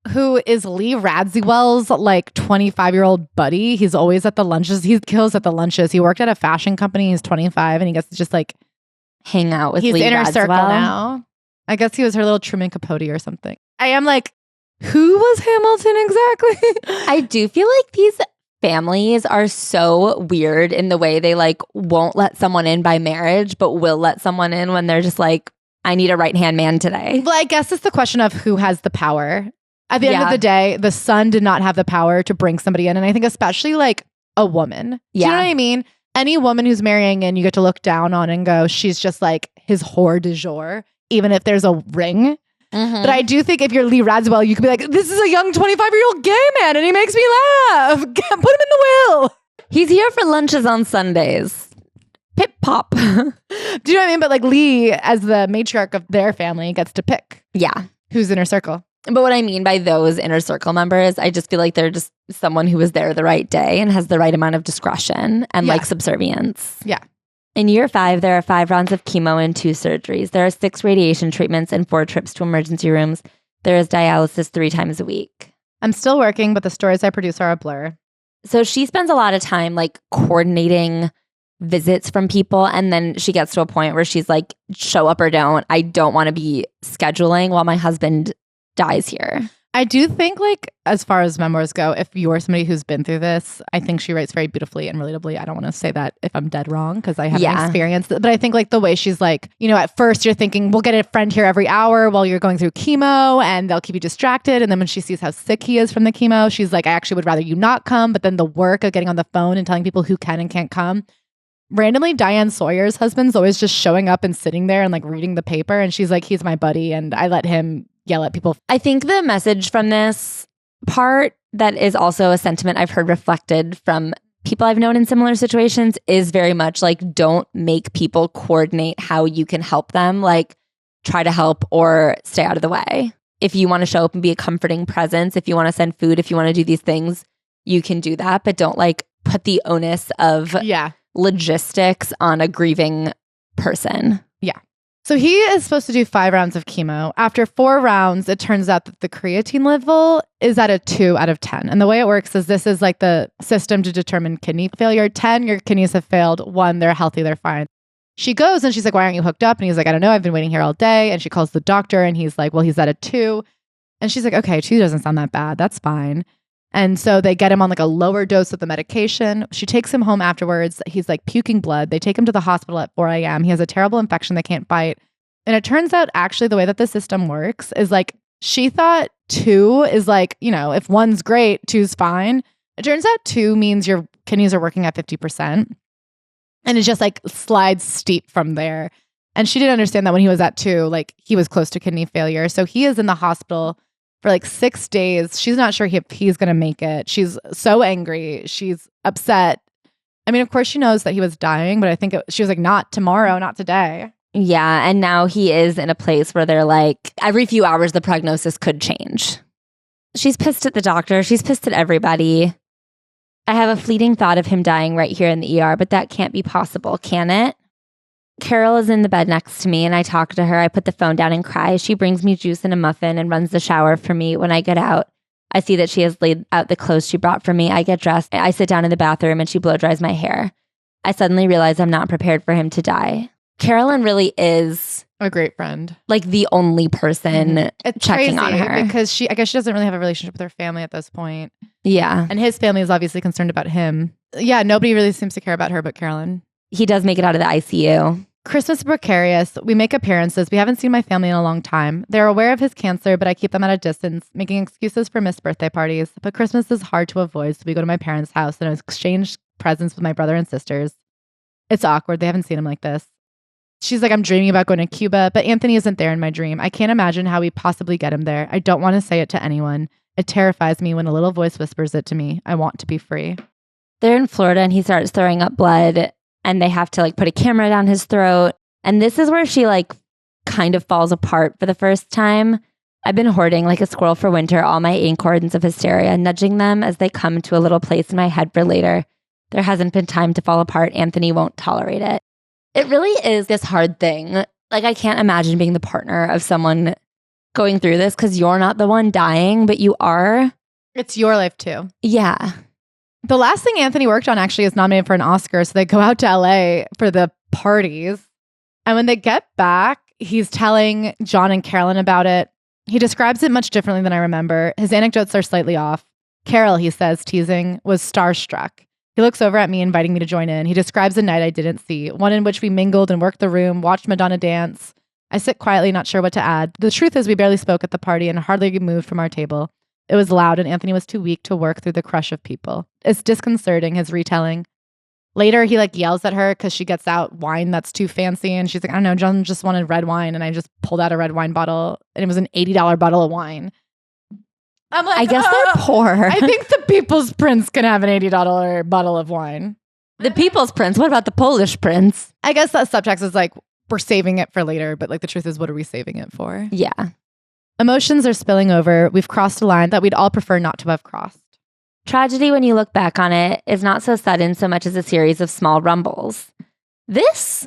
who is Lee Radziwill's like 25-year-old buddy. He's always at the lunches. He kills at the lunches. He worked at a fashion company. He's 25 and he gets to just like hang out with He's Lee inner circle Radziwill. now. I guess he was her little Truman Capote or something. I am like, who was Hamilton exactly? I do feel like these families are so weird in the way they like won't let someone in by marriage, but will let someone in when they're just like, I need a right-hand man today. Well, I guess it's the question of who has the power. At the end Yeah. of the day, the son did not have the power to bring somebody in. And I think especially like a woman. Do you know Yeah. what I mean? Any woman who's marrying in, you get to look down on and go, she's just like his whore du jour, even if there's a ring. But I do think if you're Lee Radziwill, you could be like, this is a young 25-year-old gay man and he makes me laugh. Put him in the will. He's here for lunches on Sundays. Pip pop. Do you know what I mean? But like Lee, as the matriarch of their family, gets to pick Yeah. who's inner circle. But what I mean by those inner circle members, I just feel like they're just someone who was there the right day and has the right amount of discretion and Yeah. like subservience. Yeah. In year 5, there are 5 rounds of chemo and 2 surgeries. There are 6 radiation treatments and 4 trips to emergency rooms. There is dialysis 3 times a week. I'm still working, but the stories I produce are a blur. So she spends a lot of time like coordinating visits from people. And then she gets to a point where she's like, show up or don't. I don't want to be scheduling while my husband dies here. I do think, like, as far as memoirs go, if you're somebody who's been through this, I think she writes very beautifully and relatably. I don't want to say that if I'm dead wrong because I haven't experienced it. But I think, like, the way she's like, you know, at first you're thinking, we'll get a friend here every hour while you're going through chemo and they'll keep you distracted. And then when she sees how sick he is from the chemo, she's like, I actually would rather you not come. But then the work of getting on the phone and telling people who can and can't come. Randomly, Diane Sawyer's husband's always just showing up and sitting there and like reading the paper. And she's like, he's my buddy. And I let him yell at people. I think the message from this part that is also a sentiment I've heard reflected from people I've known in similar situations is very much like, don't make people coordinate how you can help them. Like, try to help or stay out of the way. If you want to show up and be a comforting presence, if you want to send food, if you want to do these things, you can do that. But don't like put the onus of logistics on a grieving person. Yeah. So he is supposed to do 5 rounds of chemo. After 4 rounds, it turns out that the creatine level is at a 2 out of 10. And the way it works is this is like the system to determine kidney failure. 10, your kidneys have failed. 1, they're healthy, they're fine. She goes and she's like, why aren't you hooked up? And he's like, I don't know. I've been waiting here all day. And she calls the doctor and he's like, well, he's at a 2. And she's like, okay, 2 doesn't sound that bad. That's fine. And so they get him on like a lower dose of the medication. She takes him home afterwards. He's like puking blood. They take him to the hospital at 4 a.m. He has a terrible infection they can't fight. And it turns out actually the way that the system works is like she thought 2 is like, you know, if 1's great, 2's fine. It turns out 2 means your kidneys are working at 50%. And it just like slides steep from there. And she didn't understand that when he was at 2, like he was close to kidney failure. So he is in the hospital for like 6 days. She's not sure if he's going to make it. She's so angry. She's upset. I mean, of course she knows that he was dying, but I think she was like, not tomorrow, not today. Yeah. And now he is in a place where they're like, every few hours, the prognosis could change. She's pissed at the doctor. She's pissed at everybody. I have a fleeting thought of him dying right here in the ER, but that can't be possible, can it? Carole is in the bed next to me and I talk to her. I put the phone down and cry. She brings me juice and a muffin and runs the shower for me. When I get out, I see that she has laid out the clothes she brought for me. I get dressed. I sit down in the bathroom and she blow dries my hair. I suddenly realize I'm not prepared for him to die. Carolyn really is a great friend. Like the only person it's checking crazy on her. because I guess she doesn't really have a relationship with her family at this point. Yeah. And his family is obviously concerned about him. Yeah, nobody really seems to care about her but Carolyn. He does make it out of the ICU. Christmas is precarious. We make appearances. We haven't seen my family in a long time. They're aware of his cancer, but I keep them at a distance, making excuses for missed birthday parties. But Christmas is hard to avoid, so we go to my parents' house and exchange presents with my brother and sisters. It's awkward. They haven't seen him like this. She's like, I'm dreaming about going to Cuba, but Anthony isn't there in my dream. I can't imagine how we possibly get him there. I don't want to say it to anyone. It terrifies me when a little voice whispers it to me. I want to be free. They're in Florida and he starts throwing up blood. And they have to like put a camera down his throat. And this is where she like kind of falls apart for the first time. I've been hoarding like a squirrel for winter all my acorns of hysteria, nudging them as they come to a little place in my head for later. There hasn't been time to fall apart. Anthony won't tolerate it. It really is this hard thing. Like I can't imagine being the partner of someone going through this because you're not the one dying, but you are. It's your life too. Yeah. The last thing Anthony worked on actually is nominated for an Oscar. So they go out to LA for the parties. And when they get back, he's telling John and Carolyn about it. He describes it much differently than I remember. His anecdotes are slightly off. Carol, he says, teasing, was starstruck. He looks over at me, inviting me to join in. He describes a night I didn't see, one in which we mingled and worked the room, watched Madonna dance. I sit quietly, not sure what to add. The truth is we barely spoke at the party and hardly moved from our table. It was loud and Anthony was too weak to work through the crush of people. It's disconcerting, his retelling. Later, he yells at her because she gets out wine that's too fancy. And she's like, I don't know, John just wanted red wine. And I just pulled out a red wine bottle and it was an $80 bottle of wine. I'm like, I guess they're poor. I think the People's Prince can have an $80 bottle of wine. The People's Prince? What about the Polish Prince? I guess that subtext is we're saving it for later. But the truth is, what are we saving it for? Yeah. Emotions are spilling over. We've crossed a line that we'd all prefer not to have crossed. Tragedy, when you look back on it, is not so sudden so much as a series of small rumbles. This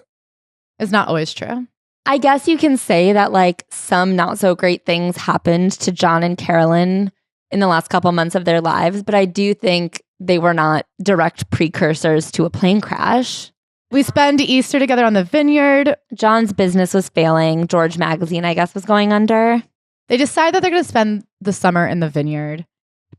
is not always true. I guess you can say that some not so great things happened to John and Carolyn in the last couple months of their lives, but I do think they were not direct precursors to a plane crash. We spend Easter together on the vineyard. John's business was failing. George Magazine, I guess, was going under. They decide that they're going to spend the summer in the vineyard.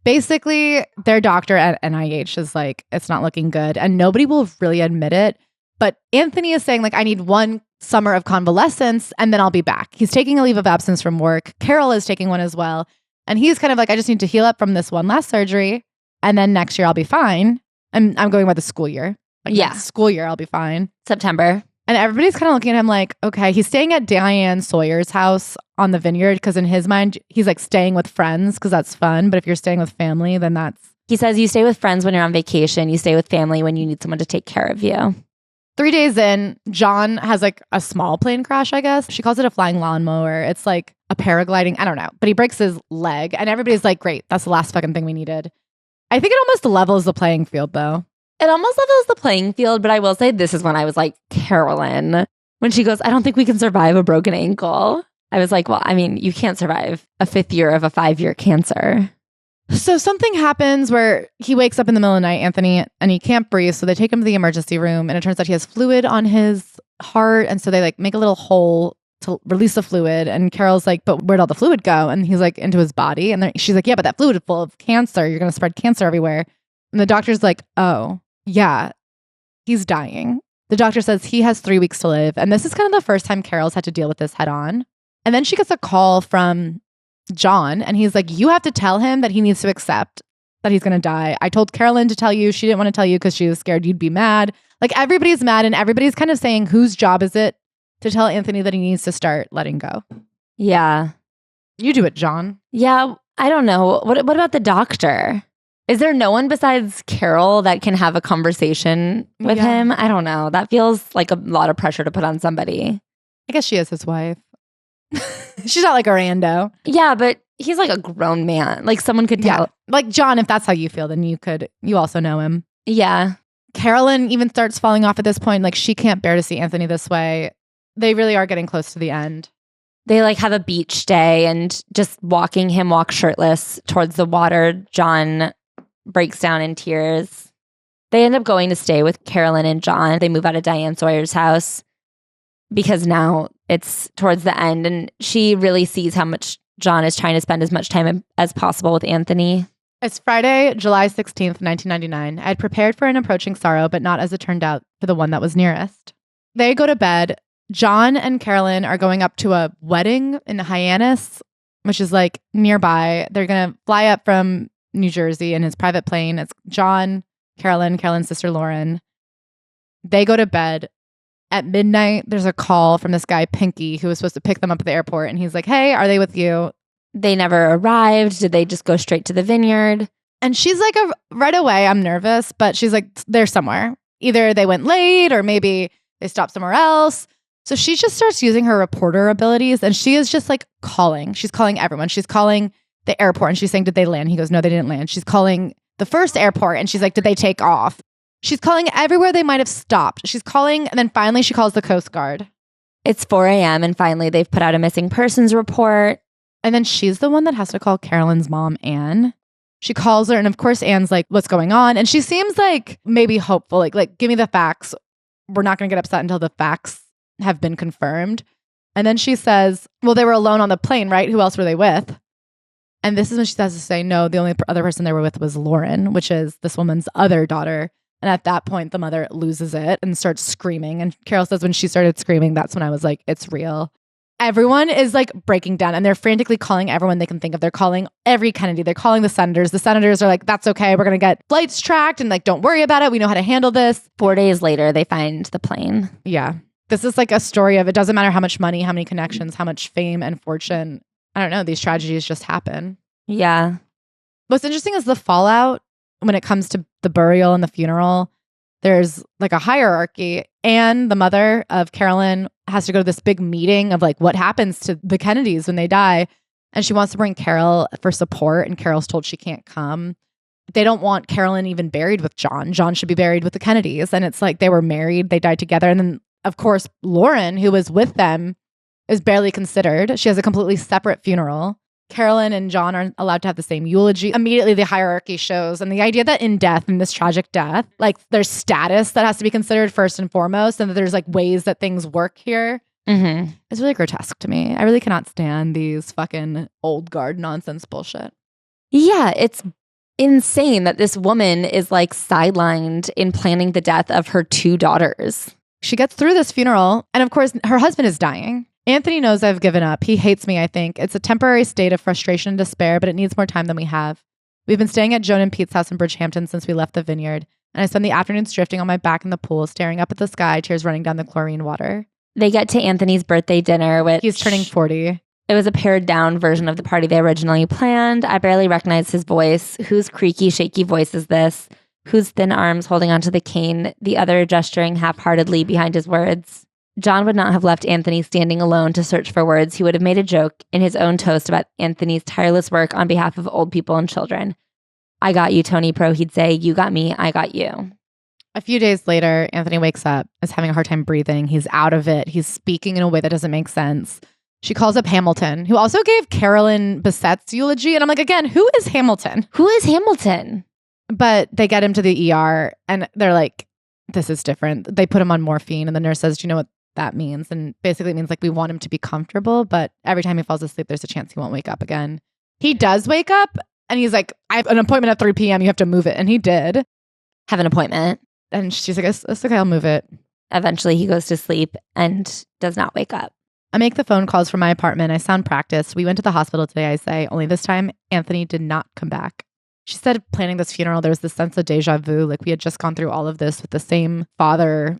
Basically, their doctor at NIH is it's not looking good. And nobody will really admit it. But Anthony is saying, I need one summer of convalescence and then I'll be back. He's taking a leave of absence from work. Carole is taking one as well. And he's kind of I just need to heal up from this one last surgery. And then next year I'll be fine. I'm going by the school year. Next school year, I'll be fine. September. And everybody's kind of looking at him okay, he's staying at Diane Sawyer's house on the vineyard because in his mind, he's staying with friends because that's fun. But if you're staying with family, then that's... He says you stay with friends when you're on vacation. You stay with family when you need someone to take care of you. 3 days in, John has a small plane crash, I guess. She calls it a flying lawnmower. It's a paragliding. I don't know. But he breaks his leg and everybody's great. That's the last fucking thing we needed. I think it almost levels the playing field though. It almost levels the playing field, but I will say this is when I was Carolyn, when she goes, I don't think we can survive a broken ankle. I was well, I mean, you can't survive a 5th year of a 5-year cancer. So something happens where he wakes up in the middle of the night, Anthony, and he can't breathe. So they take him to the emergency room and it turns out he has fluid on his heart. And so they make a little hole to release the fluid. And Carol's but where'd all the fluid go? And he's into his body. And she's yeah, but that fluid is full of cancer. You're going to spread cancer everywhere. And the doctor's oh, yeah, he's dying. The doctor says he has 3 weeks to live. And this is kind of the first time Carol's had to deal with this head on. And then she gets a call from John and he's you have to tell him that he needs to accept that he's going to die. I told Carolyn to tell you. She didn't want to tell you because she was scared you'd be mad. Everybody's mad and everybody's kind of saying whose job is it to tell Anthony that he needs to start letting go. Yeah. You do it, John. Yeah. I don't know. What about the doctor? Is there no one besides Carole that can have a conversation with him? I don't know. That feels like a lot of pressure to put on somebody. I guess she is his wife. She's not a rando. Yeah, but he's a grown man. Someone could tell. Yeah. John, if that's how you feel, then you also know him. Yeah. Carolyn even starts falling off at this point. She can't bear to see Anthony this way. They really are getting close to the end. They have a beach day and just watching him walk shirtless towards the water, John breaks down in tears. They end up going to stay with Carolyn and John. They move out of Diane Sawyer's house because now it's towards the end and she really sees how much John is trying to spend as much time as possible with Anthony. It's Friday, July 16th, 1999. I had prepared for an approaching sorrow, but not as it turned out for the one that was nearest. They go to bed. John and Carolyn are going up to a wedding in Hyannis, which is nearby. They're going to fly up from New Jersey in his private plane. It's John, Carolyn's sister Lauren. They go to bed. At midnight, there's a call from this guy, Pinky, who was supposed to pick them up at the airport. And he's hey, are they with you? They never arrived. Did they just go straight to the vineyard? And she's right away, I'm nervous, but she's they're somewhere. Either they went late or maybe they stopped somewhere else. So she just starts using her reporter abilities and she is just calling. She's calling everyone. She's calling the airport and she's saying, did they land? He goes, no, they didn't land. She's calling the first airport and she's did they take off? She's calling everywhere they might have stopped. She's calling and then finally she calls the Coast Guard. It's 4 a.m. and finally they've put out a missing persons report. And then she's the one that has to call Carolyn's mom, Anne. She calls her and of course Anne's what's going on? And she seems maybe hopeful, give me the facts. We're not going to get upset until the facts have been confirmed. And then she says, well, they were alone on the plane, right? Who else were they with? And this is when she has to say, no, the only other person they were with was Lauren, which is this woman's other daughter. And at that point, the mother loses it and starts screaming. And Carole says when she started screaming, that's when I was like, it's real. Everyone is like breaking down and they're frantically calling everyone they can think of. They're calling every Kennedy. They're calling the senators. The senators are like, that's okay. We're going to get flights tracked and like, don't worry about it. We know how to handle this. 4 days later, they find the plane. Yeah. This is like a story of it doesn't matter how much money, how many connections, how much fame and fortune. I don't know. These tragedies just happen. Yeah. What's interesting is the fallout when it comes to the burial and the funeral. There's like a hierarchy. And the mother of Carolyn has to go to this big meeting of like what happens to the Kennedys when they die. And she wants to bring Carole for support. And Carole's told she can't come. They don't want Carolyn even buried with John. John should be buried with the Kennedys. And it's like they were married. They died together. And then, of course, Lauren, who was with them, is barely considered. She has a completely separate funeral. Carolyn and John aren't allowed to have the same eulogy. Immediately, the hierarchy shows. And the idea that in death, in this tragic death, like there's status that has to be considered first and foremost, and that there's like ways that things work here. It's really grotesque to me. I really cannot stand these fucking old guard nonsense bullshit. Yeah, it's insane that this woman is like sidelined in planning the death of her 2 daughters. She gets through this funeral, and of course, her husband is dying. Anthony knows I've given up. He hates me, I think. It's a temporary state of frustration and despair, but it needs more time than we have. We've been staying at Joan and Pete's house in Bridgehampton since we left the vineyard, and I spend the afternoons drifting on my back in the pool, staring up at the sky, tears running down the chlorine water. They get to Anthony's birthday dinner, which... He's turning 40. It was a pared down version of the party they originally planned. I barely recognized his voice. Whose creaky, shaky voice is this? Whose thin arms holding onto the cane, the other gesturing half-heartedly behind his words? John would not have left Anthony standing alone to search for words. He would have made a joke in his own toast about Anthony's tireless work on behalf of old people and children. I got you, Tony Pro, he'd say. You got me, I got you. A few days later, Anthony wakes up, is having a hard time breathing. He's out of it. He's speaking in a way that doesn't make sense. She calls up Hamilton, who also gave Carolyn Bissette's eulogy. And I'm like, again, who is Hamilton? Who is Hamilton? But they get him to the ER and they're like, this is different. They put him on morphine and the nurse says, do you know what that means? And basically it means like we want him to be comfortable, but every time he falls asleep, there's a chance he won't wake up again. He does wake up and he's like, I have an appointment at 3 p.m. You have to move it. And he did. Have an appointment. And she's like, it's okay, I'll move it. Eventually he goes to sleep and does not wake up. I make the phone calls from my apartment. I sound practiced. We went to the hospital today, I say. Only this time, Anthony did not come back. She said planning this funeral, there was this sense of deja vu. Like we had just gone through all of this with the same father,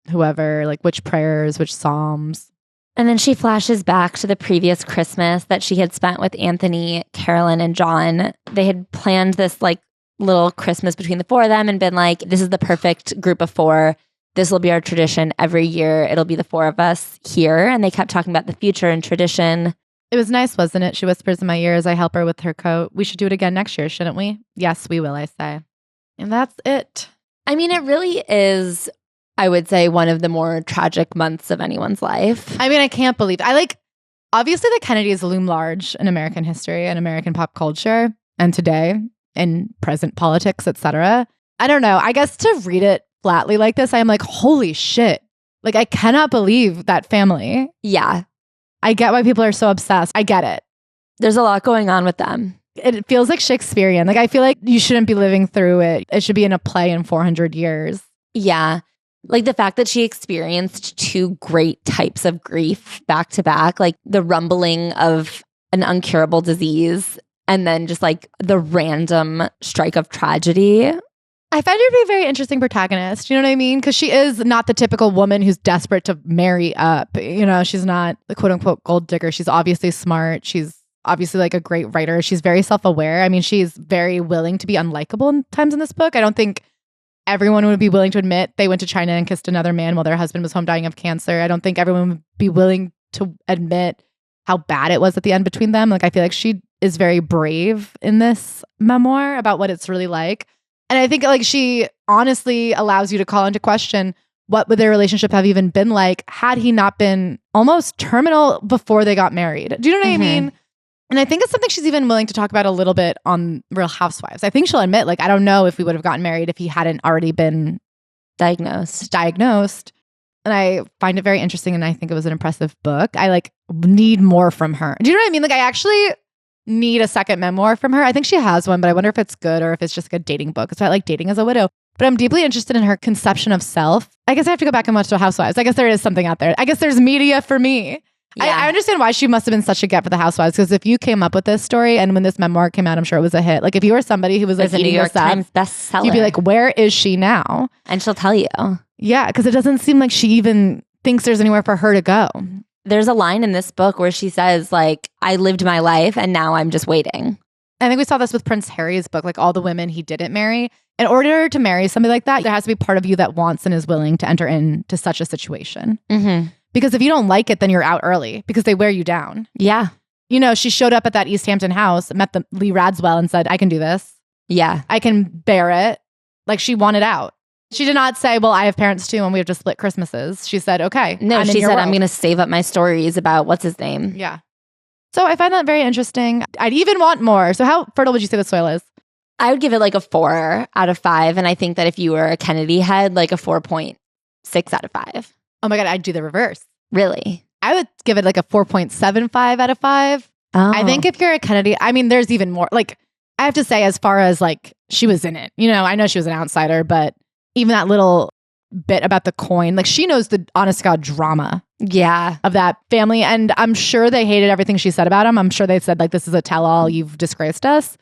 whoever, like which prayers, which psalms. And then she flashes back to the previous Christmas that she had spent with Anthony, Carolyn, and John. They had planned this like little Christmas between the 4 of them and been like, this is the perfect group of 4. This will be our tradition every year. It'll be the 4 of us here. And they kept talking about the future and tradition. It was nice, wasn't it? She whispers in my ear as I help her with her coat. We should do it again next year, shouldn't we? Yes, we will, I say. And that's it. I mean, it really is, I would say, one of the more tragic months of anyone's life. I mean, I can't believe obviously the Kennedys loom large in American history and American pop culture and today in present politics, etc. I don't know. I guess to read it flatly like this, I am like, holy shit. Like, I cannot believe that family. Yeah. I get why people are so obsessed. I get it. There's a lot going on with them. It feels like Shakespearean. Like, I feel like you shouldn't be living through it. It should be in a play in 400 years. Yeah. Like the fact that she experienced 2 great types of grief back to back, like the rumbling of an uncurable disease and then just like the random strike of tragedy. I find her to be a very interesting protagonist. You know what I mean? Because she is not the typical woman who's desperate to marry up. You know, she's not the quote unquote gold digger. She's obviously smart. She's obviously like a great writer. She's very self-aware. I mean, she's very willing to be unlikable in times in this book. I don't think everyone would be willing to admit they went to China and kissed another man while their husband was home dying of cancer. I don't think everyone would be willing to admit how bad it was at the end between them. Like, I feel like she is very brave in this memoir about what it's really like. And I think like she honestly allows you to call into question what would their relationship have even been like had he not been almost terminal before they got married. Do you know what I mean? And I think it's something she's even willing to talk about a little bit on Real Housewives. I think she'll admit, like, I don't know if we would have gotten married if he hadn't already been diagnosed. And I find it very interesting. And I think it was an impressive book. I like need more from her. Do you know what I mean? Like I actually need a second memoir from her. I think she has one, but I wonder if it's good or if it's just like a dating book. It's about like dating as a widow. But I'm deeply interested in her conception of self. I guess I have to go back and watch The Housewives. I guess there is something out there. I guess there's media for me. Yeah. I understand why she must have been such a get for The Housewives, because if you came up with this story and when this memoir came out, I'm sure it was a hit. Like if you were somebody who was like a New York Times bestseller, you'd be like, where is she now? And she'll tell you. Yeah, because it doesn't seem like she even thinks there's anywhere for her to go. There's a line in this book where she says like, I lived my life and now I'm just waiting. I think we saw this with Prince Harry's book, like all the women he didn't marry. In order to marry somebody like that, there has to be part of you that wants and is willing to enter into such a situation. Mm-hmm. Because if you don't like it, then you're out early because they wear you down. Yeah. You know, she showed up at that East Hampton house, met the Lee Radziwill and said, I can do this. Yeah. I can bear it. Like she wanted out. She did not say, well, I have parents too and we have to split Christmases. She said, okay. No, she said, I'm going to save up my stories about what's his name. Yeah. So I find that very interesting. I'd even want more. So how fertile would you say the soil is? I would give it like a 4 out of 5. And I think that if you were a Kennedy head, like a 4.6 out of 5. Oh my God, I'd do the reverse. Really? I would give it like a 4.75 out of 5. Oh. I think if you're a Kennedy, I mean, there's even more. Like, I have to say, as far as like, she was in it. You know, I know she was an outsider, but even that little bit about the coin, like she knows the honest to God drama. Yeah. Of that family. And I'm sure they hated everything she said about him. I'm sure they said like, this is a tell-all, you've disgraced us.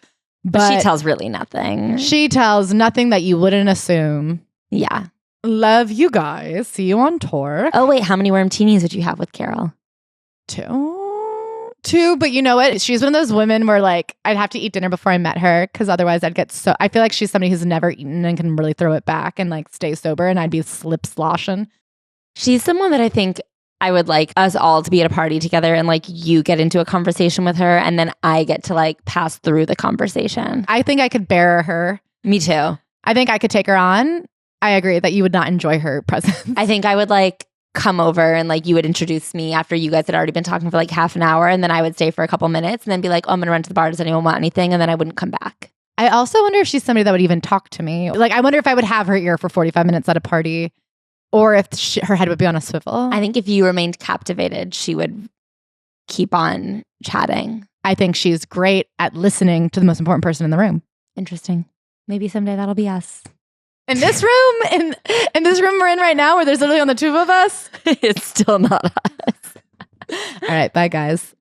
But she tells really nothing. She tells nothing that you wouldn't assume. Yeah. Love you guys. See you on tour. Oh, wait. How many wormtinis would you have with Carole? 2, but you know what? She's one of those women where like I'd have to eat dinner before I met her because otherwise I'd get so. I feel like she's somebody who's never eaten and can really throw it back and like stay sober, and I'd be slip sloshing. She's someone that I think I would like us all to be at a party together and like you get into a conversation with her and then I get to like pass through the conversation. I think I could bear her. Me too. I think I could take her on. I agree that you would not enjoy her presence. I think I would like come over and like you would introduce me after you guys had already been talking for like half an hour, and then I would stay for a couple minutes and then be like, oh, I'm gonna run to the bar, does anyone want anything? And then I wouldn't come back. I also wonder if she's somebody that would even talk to me. Like I wonder if I would have her ear for 45 minutes at a party, or if her head would be on a swivel. I think if you remained captivated, she would keep on chatting. I think she's great at listening to the most important person in the room. Interesting. Maybe someday that'll be us. In this room, in this room we're in right now, where there's literally only the 2 of us, it's still not us. All right, bye guys.